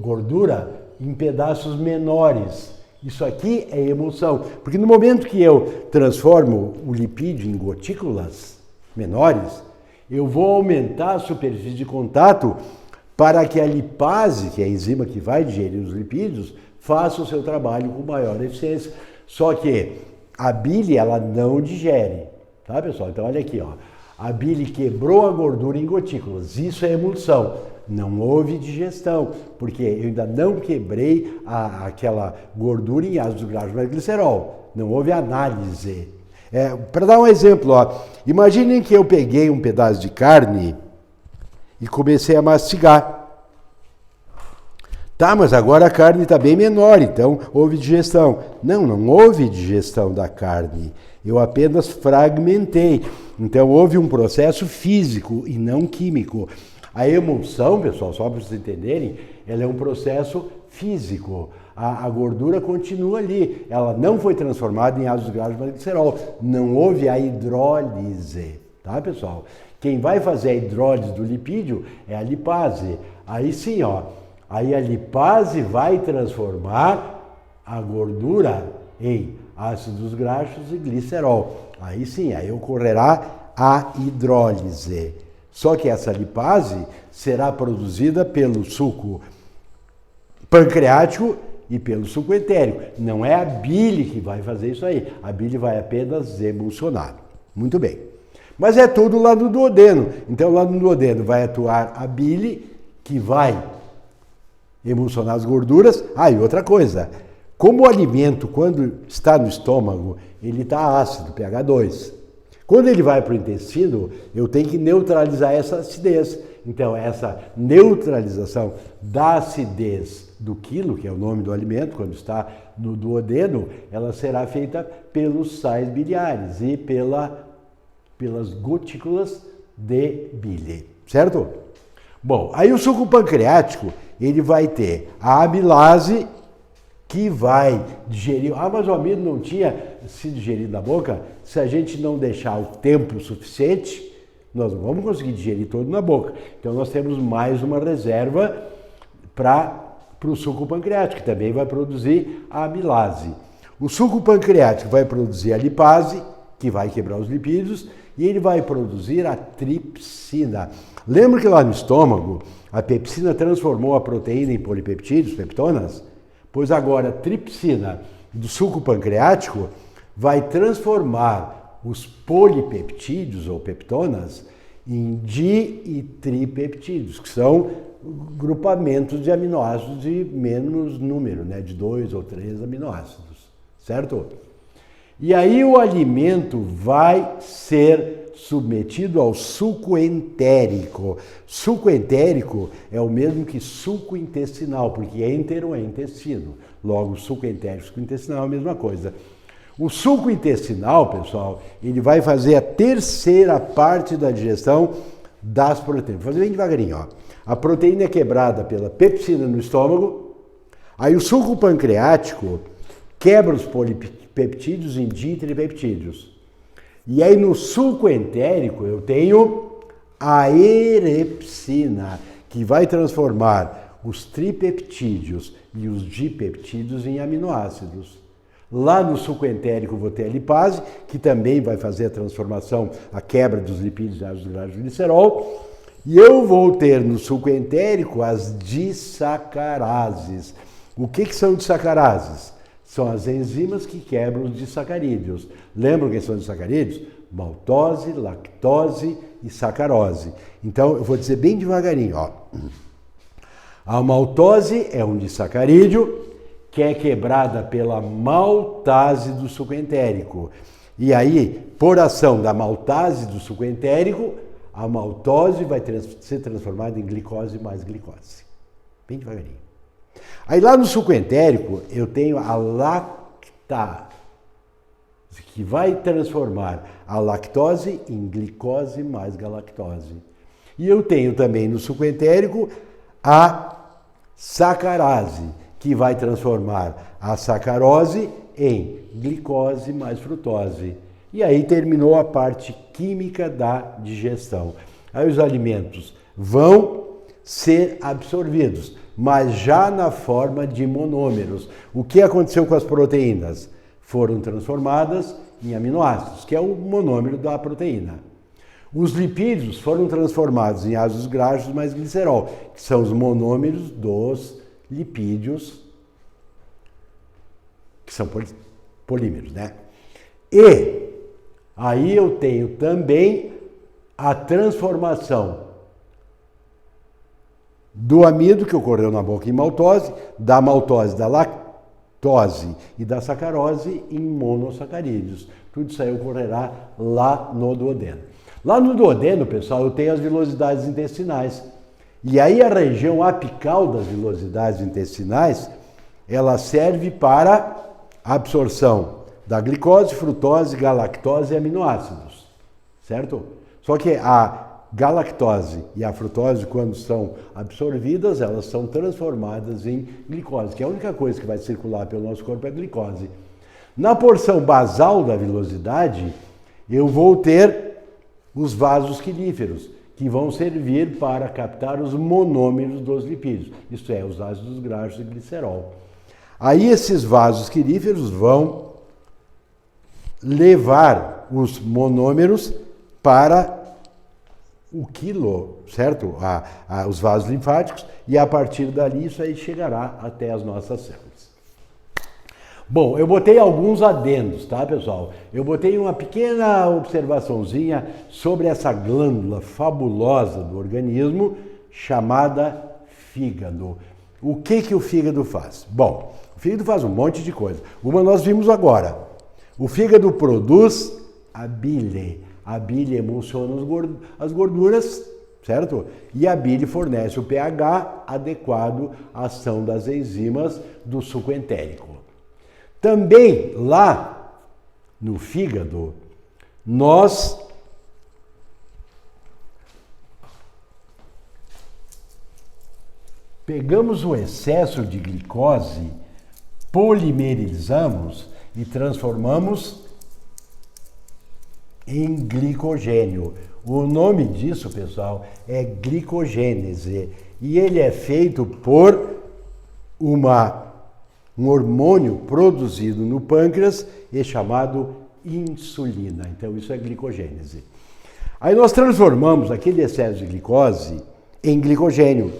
gordura em pedaços menores. Isso aqui é emulsão, porque no momento que eu transformo o lipídio em gotículas menores, eu vou aumentar a superfície de contato para que a lipase, que é a enzima que vai digerir os lipídios, faça o seu trabalho com maior eficiência. Só que a bile, ela não digere, tá pessoal? Então olha aqui, ó. A bile quebrou a gordura em gotículas, isso é emulsão. Não houve digestão, porque eu ainda não quebrei aquela gordura em ácido graxo mais glicerol. Não houve análise. Para dar um exemplo, ó, imaginem que eu peguei um pedaço de carne e comecei a mastigar. Tá, mas agora a carne está bem menor, então houve digestão. Não houve digestão da carne. Eu apenas fragmentei. Então houve um processo físico e não químico. A emulsão, pessoal, só para vocês entenderem, ela é um processo físico. A gordura continua ali. Ela não foi transformada em ácido graxo mais glicerol. Não houve a hidrólise, tá, pessoal? Quem vai fazer a hidrólise do lipídio é a lipase. Aí sim, ó. Aí a lipase vai transformar a gordura em ácidos graxos e glicerol. Aí sim, aí ocorrerá a hidrólise. Só que essa lipase será produzida pelo suco pancreático e pelo suco entérico. Não é a bile que vai fazer isso aí. A bile vai apenas emulsionar. Muito bem. Mas é tudo lá no duodeno. Então lá no duodeno vai atuar a bile, que vai emulsionar as gorduras. E outra coisa. Como o alimento, quando está no estômago, ele está ácido, pH 2. Quando ele vai para o intestino, eu tenho que neutralizar essa acidez. Então, essa neutralização da acidez do quilo, que é o nome do alimento, quando está no duodeno, ela será feita pelos sais biliares e pelas gotículas de bile, certo? Bom, aí o suco pancreático, ele vai ter a amilase, que vai digerir. Mas o amido não tinha se digerido na boca. Se a gente não deixar o tempo suficiente, nós não vamos conseguir digerir todo na boca. Então nós temos mais uma reserva para o suco pancreático, que também vai produzir a amilase. O suco pancreático vai produzir a lipase, que vai quebrar os lipídios, e ele vai produzir a tripsina. Lembra que lá no estômago, a pepsina transformou a proteína em polipeptídeos, peptonas? Pois agora a tripsina do suco pancreático vai transformar os polipeptídeos ou peptonas em di e tripeptídeos, que são grupamentos de aminoácidos de menos número, né, de 2 ou 3 aminoácidos, certo? E aí o alimento vai ser submetido ao suco entérico. Suco entérico é o mesmo que suco intestinal, porque entero é intestino. Logo, suco entérico e suco intestinal é a mesma coisa. O suco intestinal, pessoal, ele vai fazer a terceira parte da digestão das proteínas. Vou fazer bem devagarinho, ó. A proteína é quebrada pela pepsina no estômago, aí o suco pancreático quebra os polipeptídeos em ditripeptídeos. E aí no suco entérico eu tenho a erepsina, que vai transformar os tripeptídeos e os dipeptídeos em aminoácidos. Lá no suco entérico eu vou ter a lipase, que também vai fazer a transformação, a quebra dos lipídios e ácidos graxos de glicerol. E eu vou ter no suco entérico as disacarases. O que são disacarases? São as enzimas que quebram os disacarídeos. Lembram quem são os disacarídeos? Maltose, lactose e sacarose. Então, eu vou dizer bem devagarinho, ó. A maltose é um disacarídeo que é quebrada pela maltase do suco entérico. E aí, por ação da maltase do suco entérico, a maltose vai ser transformada em glicose mais glicose. Bem devagarinho. Aí lá no suco entérico eu tenho a lactase, que vai transformar a lactose em glicose mais galactose. E eu tenho também no suco entérico a sacarase, que vai transformar a sacarose em glicose mais frutose. E aí terminou a parte química da digestão. Aí os alimentos vão ser absorvidos, mas já na forma de monômeros. O que aconteceu com as proteínas? Foram transformadas em aminoácidos, que é o monômero da proteína. Os lipídios foram transformados em ácidos graxos mais glicerol, que são os monômeros dos lipídios, que são polímeros, né? E aí eu tenho também a transformação do amido, que ocorreu na boca em maltose, da maltose, da lactose e da sacarose em monossacarídeos. Tudo isso aí ocorrerá lá no duodeno. Lá no duodeno, pessoal, eu tenho as vilosidades intestinais. E aí a região apical das vilosidades intestinais, ela serve para a absorção da glicose, frutose, galactose e aminoácidos, certo? Só que a galactose e a frutose, quando são absorvidas, elas são transformadas em glicose, que é a única coisa que vai circular pelo nosso corpo é a glicose. Na porção basal da vilosidade, eu vou ter os vasos quiníferos, que vão servir para captar os monômeros dos lipídios, isto é, os ácidos graxos e glicerol. Aí esses vasos quiníferos vão levar os monômeros para o quilo, certo? Os vasos linfáticos, e a partir dali isso aí chegará até as nossas células. Bom, eu botei alguns adendos, tá, pessoal? Eu botei uma pequena observaçãozinha sobre essa glândula fabulosa do organismo chamada fígado. O que o fígado faz? Bom, o fígado faz um monte de coisa. Uma nós vimos agora. O fígado produz a bile. A bile emulsiona as gorduras, certo? E a bile fornece o pH adequado à ação das enzimas do suco entérico. Também lá no fígado, nós pegamos o excesso de glicose, polimerizamos e transformamos em glicogênio. O nome disso, pessoal, é glicogênese. E ele é feito por um hormônio produzido no pâncreas e chamado insulina. Então, isso é glicogênese. Aí nós transformamos aquele excesso de glicose em glicogênio.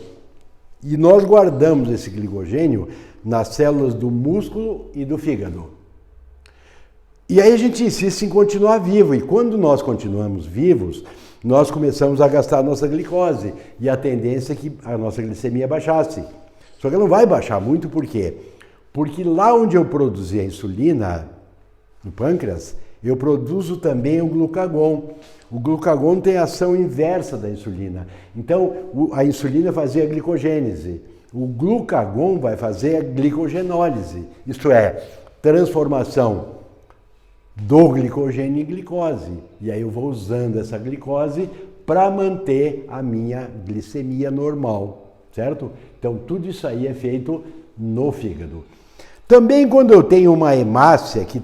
E nós guardamos esse glicogênio nas células do músculo e do fígado. E aí a gente insiste em continuar vivo. E quando nós continuamos vivos, nós começamos a gastar a nossa glicose. E a tendência é que a nossa glicemia baixasse. Só que ela não vai baixar muito, por quê? Porque lá onde eu produzi a insulina, no pâncreas, eu produzo também o glucagon. O glucagon tem a ação inversa da insulina. Então, a insulina fazia a glicogênese. O glucagon vai fazer a glicogenólise. Isto é, transformação do glicogênio em glicose. E aí eu vou usando essa glicose para manter a minha glicemia normal, certo? Então, tudo isso aí é feito no fígado. Também quando eu tenho uma hemácia que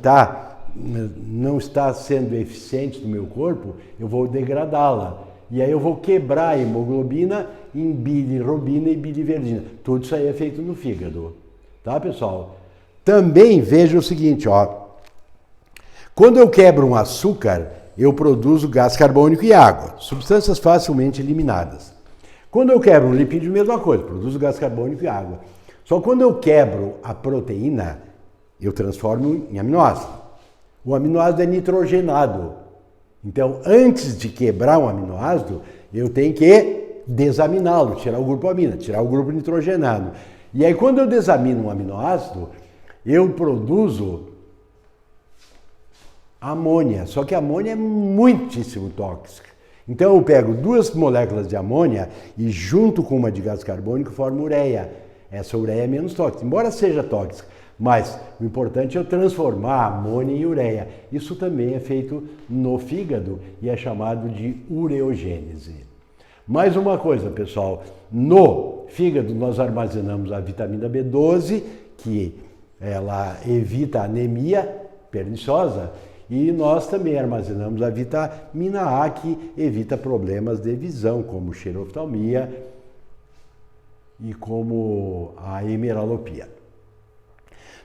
não está sendo eficiente no meu corpo, eu vou degradá-la. E aí eu vou quebrar a hemoglobina em bilirrubina e biliverdina. Tudo isso aí é feito no fígado. Tá, pessoal? Também veja o seguinte, ó. Quando eu quebro um açúcar, eu produzo gás carbônico e água, substâncias facilmente eliminadas. Quando eu quebro um lipídio, mesma coisa, produzo gás carbônico e água. Só quando eu quebro a proteína, eu transformo em aminoácido. O aminoácido é nitrogenado. Então, antes de quebrar um aminoácido, eu tenho que desaminá-lo, tirar o grupo amina, tirar o grupo nitrogenado. E aí, quando eu desamino um aminoácido, eu produzo amônia. Só que a amônia é muitíssimo tóxica. Então, eu pego 2 moléculas de amônia e junto com uma de gás carbônico formo ureia. Essa ureia é menos tóxica, embora seja tóxica, mas o importante é eu transformar a amônia em ureia. Isso também é feito no fígado e é chamado de ureogênese. Mais uma coisa, pessoal, no fígado nós armazenamos a vitamina B12, que ela evita a anemia perniciosa, e nós também armazenamos a vitamina A, que evita problemas de visão, como xeroftalmia e como a hemeralopia.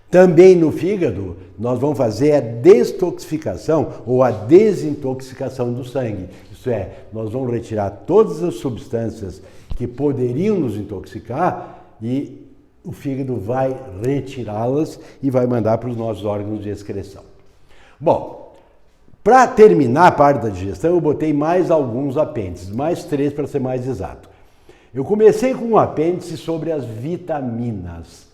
Também no fígado, nós vamos fazer a detoxificação ou a desintoxicação do sangue. Isso é, nós vamos retirar todas as substâncias que poderiam nos intoxicar e o fígado vai retirá-las e vai mandar para os nossos órgãos de excreção. Bom, para terminar a parte da digestão, eu botei mais alguns apêndices, mais 3 para ser mais exato. Eu comecei com um apêndice sobre as vitaminas.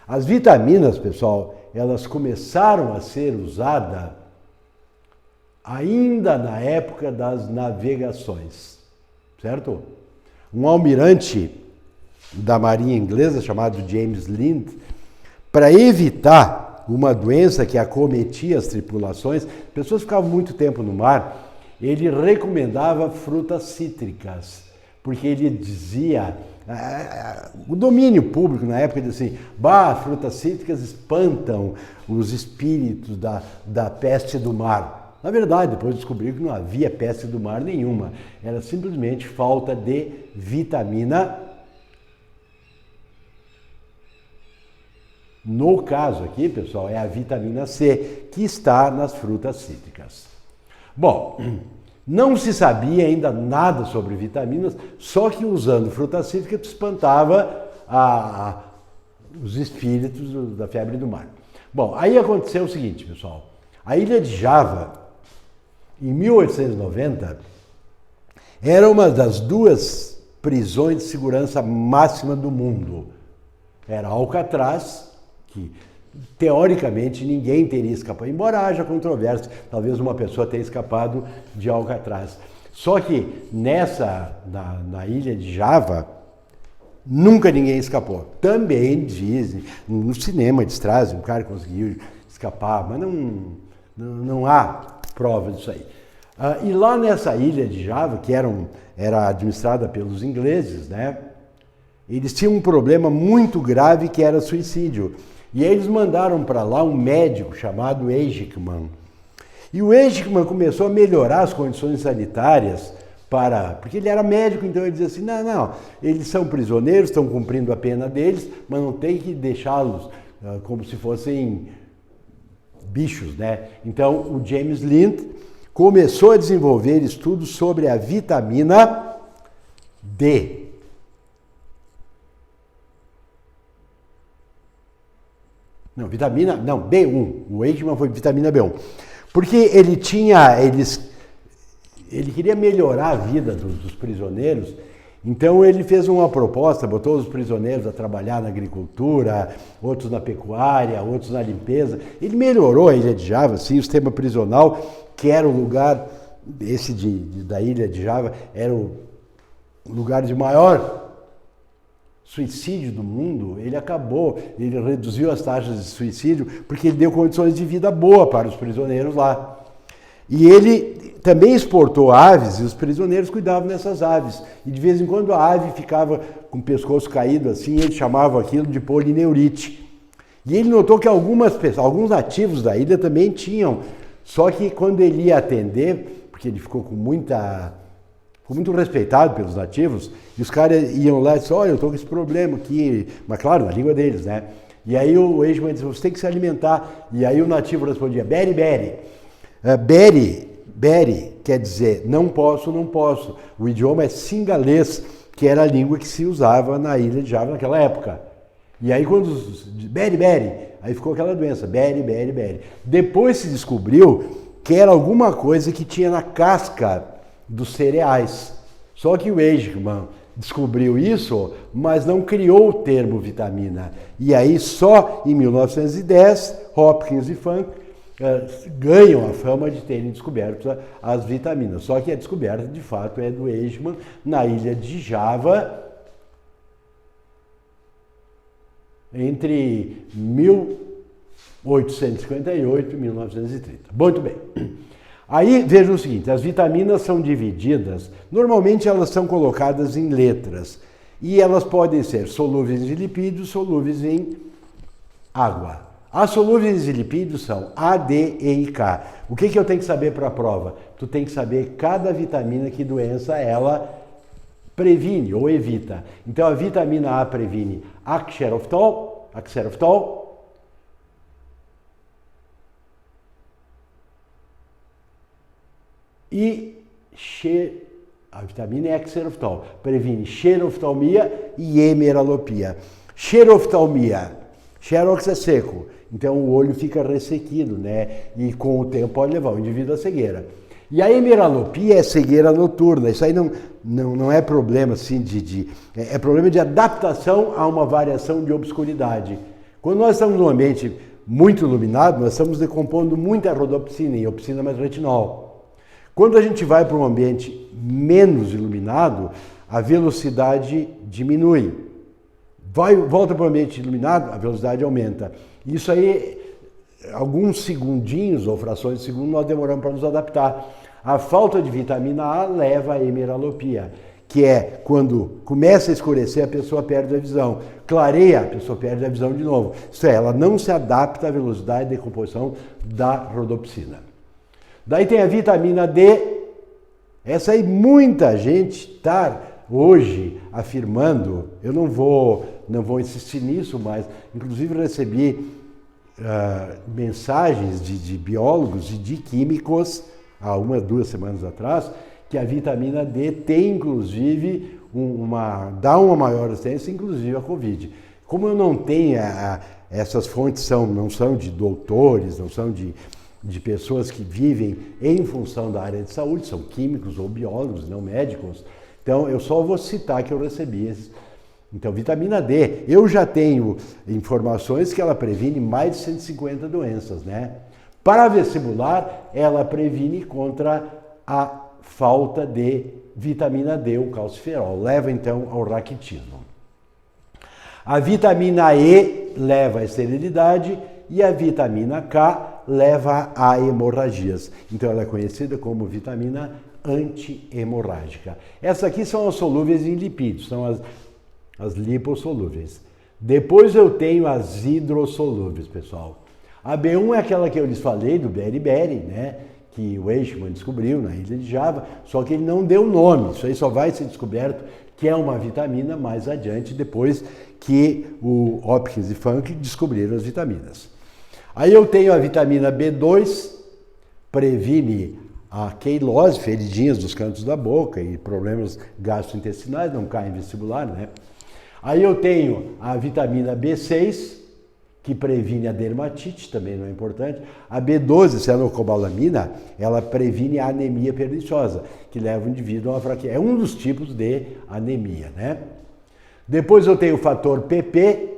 As vitaminas, pessoal, elas começaram a ser usadas ainda na época das navegações, certo? Um almirante da Marinha Inglesa, chamado James Lind, para evitar uma doença que acometia as tripulações, pessoas ficavam muito tempo no mar, ele recomendava frutas cítricas, porque ele dizia, o domínio público na época dizia assim, as frutas cítricas espantam os espíritos da peste do mar. Na verdade, depois descobriu que não havia peste do mar nenhuma, era simplesmente falta de vitamina. No caso aqui, pessoal, é a vitamina C, que está nas frutas cítricas. Bom, não se sabia ainda nada sobre vitaminas, só que usando fruta cítrica espantava os espíritos da febre do mar. Bom, aí aconteceu o seguinte, pessoal. A ilha de Java, em 1890, era uma das 2 prisões de segurança máxima do mundo. Era Alcatraz, que teoricamente ninguém teria escapado, embora haja controvérsia, talvez uma pessoa tenha escapado de Alcatraz. Só que na ilha de Java, nunca ninguém escapou. Também dizem, no cinema eles trazem, um cara conseguiu escapar, mas não há prova disso aí. E lá nessa ilha de Java, que era administrada pelos ingleses, né, eles tinham um problema muito grave que era suicídio. E aí eles mandaram para lá um médico chamado Eichmann. E o Eichmann começou a melhorar as condições sanitárias porque ele era médico, então ele dizia assim, não, eles são prisioneiros, estão cumprindo a pena deles, mas não tem que deixá-los como se fossem bichos, né? Então o James Lind começou a desenvolver estudos sobre a vitamina D. B1. O Eichmann foi vitamina B1. Porque ele queria melhorar a vida dos prisioneiros, então ele fez uma proposta, botou os prisioneiros a trabalhar na agricultura, outros na pecuária, outros na limpeza. Ele melhorou a ilha de Java, sim, o sistema prisional, que era o lugar, da ilha de Java, era o lugar de maior suicídio do mundo. Ele reduziu as taxas de suicídio porque ele deu condições de vida boa para os prisioneiros lá. E ele também exportou aves e os prisioneiros cuidavam dessas aves. E de vez em quando a ave ficava com o pescoço caído assim, ele chamava aquilo de polineurite. E ele notou que alguns nativos da ilha também tinham, só que quando ele ia atender, porque ele ficou muito respeitado pelos nativos, e os caras iam lá e disseram, olha, eu estou com esse problema aqui, mas claro, na língua deles, né? E aí o Eichmann disse, você tem que se alimentar. E aí o nativo respondia, beri, beri. Beri quer dizer, não posso. O idioma é singalês, que era a língua que se usava na ilha de Java naquela época. E aí quando beri, aí ficou aquela doença, beri. Depois se descobriu que era alguma coisa que tinha na casca dos cereais. Só que o Eichmann descobriu isso, mas não criou o termo vitamina. E aí só em 1910, Hopkins e Funk ganham a fama de terem descoberto as vitaminas. Só que a descoberta, de fato, é do Eichmann na ilha de Java, entre 1858 e 1930. Muito bem. Aí veja o seguinte, as vitaminas são divididas, normalmente elas são colocadas em letras, e elas podem ser solúveis em lipídios, solúveis em água. As solúveis em lipídios são A, D, E e K. O que eu tenho que saber para a prova? Tu tem que saber cada vitamina que doença ela previne ou evita. Então a vitamina A previne axeroftol, e a vitamina é axeroftol, previne xeroftalmia e hemeralopia. Xeroftalmia, xerox é seco, então o olho fica ressequido, né? E com o tempo pode levar o indivíduo à cegueira. E a hemeralopia é cegueira noturna, isso aí não é problema assim é problema de adaptação a uma variação de obscuridade. Quando nós estamos num ambiente muito iluminado, nós estamos decompondo muita rodopsina e opsina mais retinol. Quando a gente vai para um ambiente menos iluminado, a velocidade diminui. Volta para o ambiente iluminado, a velocidade aumenta. Isso aí, alguns segundinhos ou frações de segundo, nós demoramos para nos adaptar. A falta de vitamina A leva à hemeralopia, que é quando começa a escurecer, a pessoa perde a visão. Clareia, a pessoa perde a visão de novo. Isso é, ela não se adapta à velocidade de decomposição da rodopsina. Daí tem a vitamina D, essa aí muita gente está hoje afirmando, eu não vou insistir nisso, mas inclusive recebi mensagens de biólogos e de químicos, há 2 semanas atrás, que a vitamina D tem inclusive dá uma maior resistência, inclusive a Covid. Como eu não tenho, essas fontes não são de doutores, não são de pessoas que vivem em função da área de saúde, são químicos ou biólogos, não médicos. Então, eu só vou citar que eu recebi esses. Então, vitamina D, eu já tenho informações que ela previne mais de 150 doenças, né? Para vestibular, ela previne contra a falta de vitamina D, o calciferol. Leva, então, ao raquitismo. A vitamina E leva à esterilidade e a vitamina K leva a hemorragias. Então ela é conhecida como vitamina anti-hemorrágica. Essas aqui são as solúveis em lipídios, são as lipossolúveis. Depois eu tenho as hidrossolúveis, pessoal. A B1 é aquela que eu lhes falei, do beriberi, né? Que o Eichmann descobriu na ilha de Java, só que ele não deu nome. Isso aí só vai ser descoberto que é uma vitamina mais adiante, depois que o Hopkins e Funk descobriram as vitaminas. Aí eu tenho a vitamina B2, previne a queilose, feridinhas dos cantos da boca e problemas gastrointestinais, não caem em vestibular, né? Aí eu tenho a vitamina B6, que previne a dermatite, também não é importante. A B12, cianocobalamina, ela previne a anemia perniciosa, que leva o indivíduo a uma fraqueza. É um dos tipos de anemia, né? Depois eu tenho o fator PP,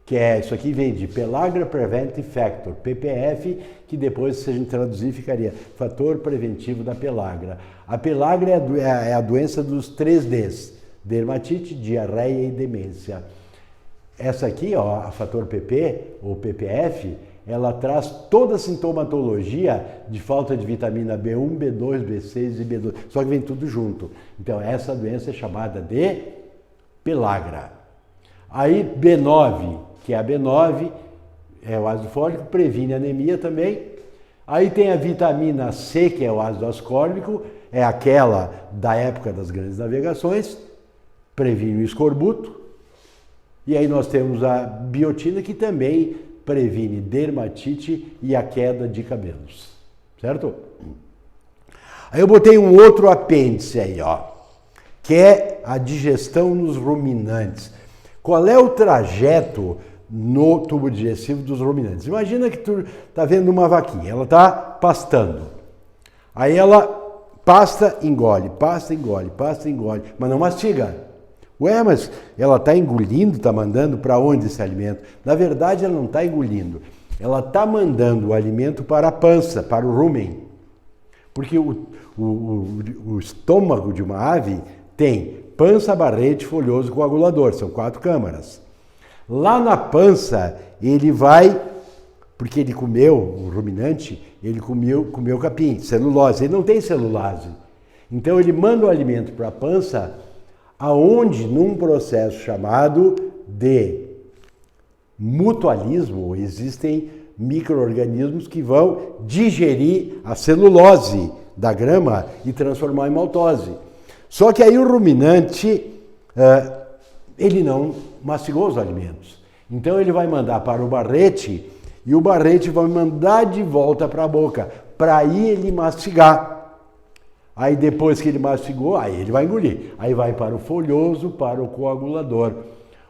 que isso aqui vem de Pellagra Preventive Factor, PPF, que depois, se a gente traduzir, ficaria fator preventivo da pellagra. A pellagra é a doença dos 3Ds, dermatite, diarreia e demência. Essa aqui, ó, a fator PP, ou PPF, ela traz toda a sintomatologia de falta de vitamina B1, B2, B6 e B12, só que vem tudo junto. Então, essa doença é chamada de pellagra. Aí, B9, que é a B9, é o ácido fólico, previne anemia também. Aí tem a vitamina C, que é o ácido ascórbico, é aquela da época das grandes navegações, previne o escorbuto. E aí nós temos a biotina, que também previne dermatite e a queda de cabelos, certo? Aí eu botei um outro apêndice aí, ó, que é a digestão nos ruminantes. Qual é o trajeto no tubo digestivo dos ruminantes? Imagina que tu está vendo uma vaquinha, ela está pastando. Aí ela pasta, engole, mas não mastiga. Ué, mas ela está engolindo, está mandando para onde esse alimento? Na verdade, ela não está engolindo. Ela está mandando o alimento para a pança, para o rumen. Porque o estômago de uma ave tem pança, barrete, folhoso, coagulador. São 4 câmaras. Lá na pança, ele vai, porque ele comeu, o ruminante, ele comeu capim, celulose. Ele não tem celulase. Então ele manda o alimento para a pança, aonde num processo chamado de mutualismo existem micro-organismos que vão digerir a celulose da grama e transformar em maltose. Só que aí o ruminante, ele não mastigou os alimentos. Então ele vai mandar para o barrete e o barrete vai mandar de volta para a boca, para aí ele mastigar. Aí depois que ele mastigou, aí ele vai engolir. Aí vai para o folhoso, para o coagulador.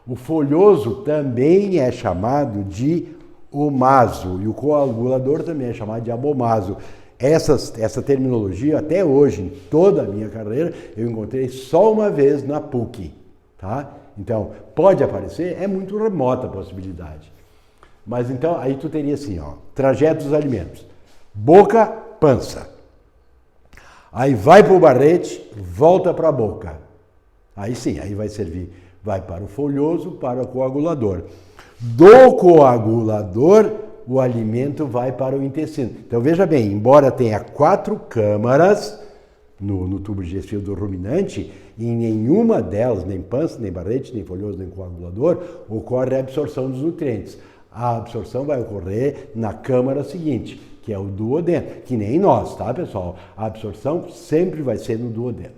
O folhoso também é chamado de omaso e o coagulador também é chamado de abomaso. Essa terminologia, até hoje, em toda a minha carreira, eu encontrei só uma vez na PUC, tá? Então, pode aparecer, é muito remota a possibilidade. Mas então, aí tu teria assim, ó, trajeto dos alimentos. Boca, pança. Aí vai para o barrete, volta para a boca. Aí sim, aí vai servir, vai para o folhoso, para o coagulador. Do coagulador, o alimento vai para o intestino. Então veja bem, embora tenha 4 câmaras no tubo digestivo do ruminante, em nenhuma delas, nem pança, nem barrete, nem folhoso, nem coagulador, ocorre a absorção dos nutrientes. A absorção vai ocorrer na câmara seguinte, que é o duodeno, que nem nós, tá, pessoal? A absorção sempre vai ser no duodeno.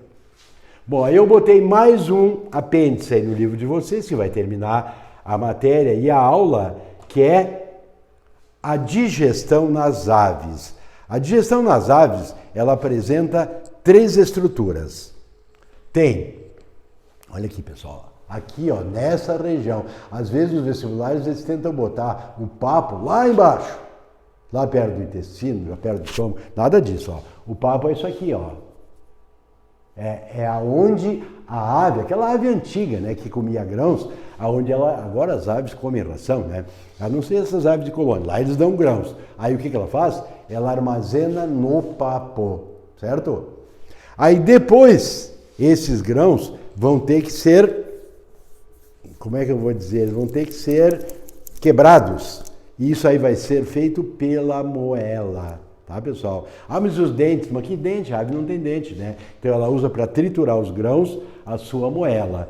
Bom, aí eu botei mais um apêndice aí no livro de vocês, que vai terminar a matéria e a aula, que é a digestão nas aves. A digestão nas aves, ela apresenta 3 estruturas. Tem, olha aqui, pessoal, aqui, ó, nessa região, às vezes os vestibulares eles tentam botar o papo lá embaixo, lá perto do intestino, lá perto do estômago, nada disso, ó. O papo é isso aqui, ó. É aonde a ave, aquela ave antiga, né, que comia grãos, aonde ela, agora as aves comem ração, né, a não ser essas aves de colônia, lá eles dão grãos. Aí o que ela faz? Ela armazena no papo, certo? Aí depois, esses grãos vão ter que ser, como é que eu vou dizer? Vão ter que ser quebrados. E isso aí vai ser feito pela moela. Tá, pessoal? Ah, mas os dentes? Mas que dente? A ave não tem dente, né? Então ela usa para triturar os grãos a sua moela.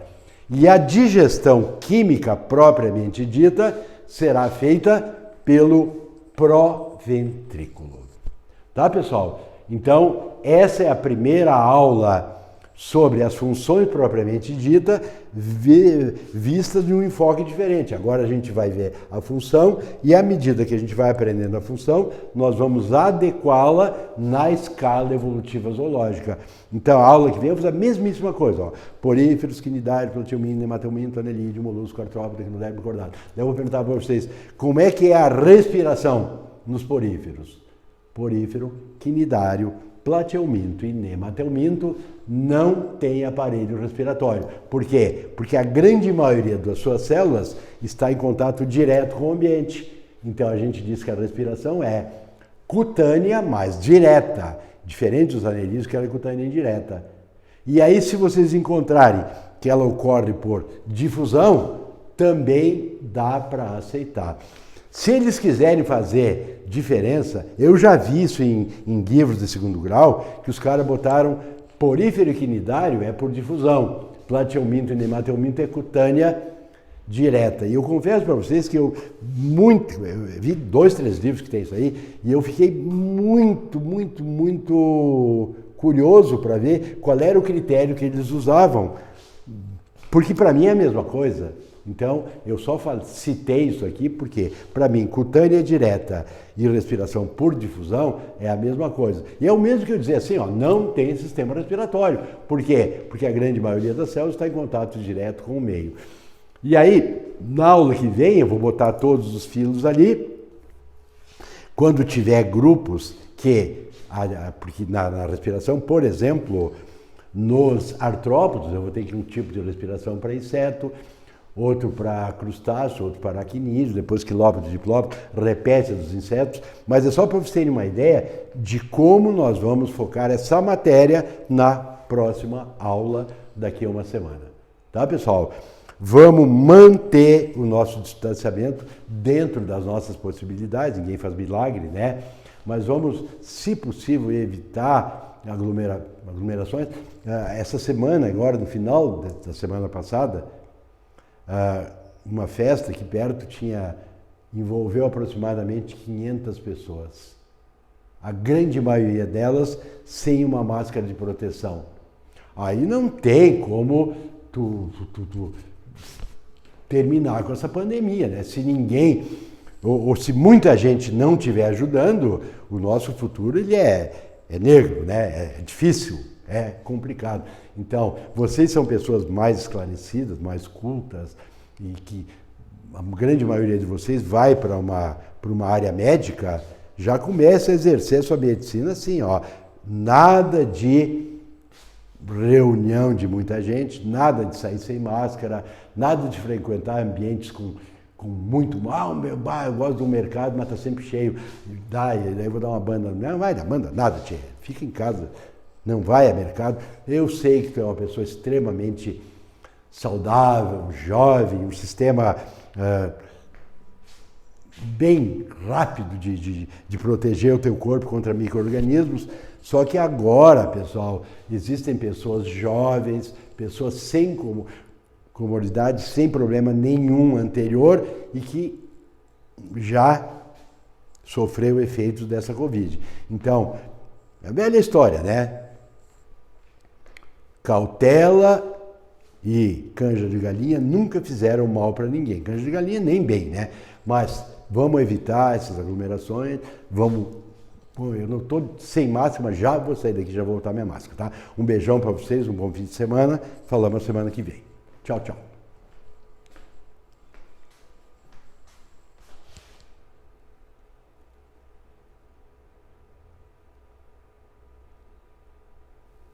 E a digestão química propriamente dita será feita pelo proventrículo. Tá, pessoal? Então, essa é a primeira aula sobre as funções propriamente dita, vistas de um enfoque diferente. Agora a gente vai ver a função e à medida que a gente vai aprendendo a função, nós vamos adequá-la na escala evolutiva zoológica. Então a aula que vem eu vou fazer a mesmíssima coisa, ó. Poríferos, quinidários, plateomínio, nematelmínio, tonelídeo, molusco, artrópode, equinoderme, cordado. Eu vou perguntar para vocês, como é que é a respiração nos poríferos? Porífero, quinidário, plateuminto e nematelminto não tem aparelho respiratório. Por quê? Porque a grande maioria das suas células está em contato direto com o ambiente. Então a gente diz que a respiração é cutânea, mas direta, diferente dos anelídeos que ela é cutânea indireta. E aí, se vocês encontrarem que ela ocorre por difusão, também dá para aceitar. Se eles quiserem fazer diferença, eu já vi isso em livros de 2º grau, que os caras botaram porífero e quinidário é por difusão, plateuminto e nematelminto é cutânea direta. E eu confesso para vocês que eu vi 2, 3 livros que tem isso aí, e eu fiquei muito curioso para ver qual era o critério que eles usavam, porque para mim é a mesma coisa. Então, eu só citei isso aqui porque, para mim, cutânea direta e respiração por difusão é a mesma coisa. E é o mesmo que eu dizer assim, ó, não tem sistema respiratório. Por quê? Porque a grande maioria das células está em contato direto com o meio. E aí, na aula que vem, eu vou botar todos os filos ali. Quando tiver grupos que, porque na respiração, por exemplo, nos artrópodes, eu vou ter que um tipo de respiração para inseto, outro para crustáceo, outro para aracnídeos, depois quilópodes, diplópodes, repete dos insetos, mas é só para vocês terem uma ideia de como nós vamos focar essa matéria na próxima aula daqui a uma semana. Tá, pessoal? Vamos manter o nosso distanciamento dentro das nossas possibilidades, ninguém faz milagre, né? Mas vamos, se possível, evitar aglomerações. Essa semana, agora no final da semana passada, uma festa aqui perto envolveu aproximadamente 500 pessoas. A grande maioria delas sem uma máscara de proteção. Aí não tem como tu terminar com essa pandemia, né? Se ninguém, ou se muita gente não estiver ajudando, o nosso futuro ele é negro, né? É difícil, é complicado. Então, vocês são pessoas mais esclarecidas, mais cultas, e que a grande maioria de vocês vai para uma área médica, já comece a exercer sua medicina assim, ó, nada de reunião de muita gente, nada de sair sem máscara, nada de frequentar ambientes com muito mal, eu gosto do mercado, mas está sempre cheio, daí eu vou dar uma banda, não vai dar banda, nada, tia, fica em casa, não vai a mercado. Eu sei que tu é uma pessoa extremamente saudável, jovem, um sistema bem rápido de proteger o teu corpo contra micro-organismos. Só que agora, pessoal, existem pessoas jovens, pessoas sem comorbidade, sem problema nenhum anterior e que já sofreu efeitos dessa Covid. Então, é a velha história, né? Cautela e canja de galinha nunca fizeram mal para ninguém. Canja de galinha nem bem, né? Mas vamos evitar essas aglomerações, eu não estou sem máscara, mas já vou sair daqui, já vou voltar minha máscara, tá? Um beijão para vocês, um bom fim de semana, falamos semana que vem. Tchau, tchau.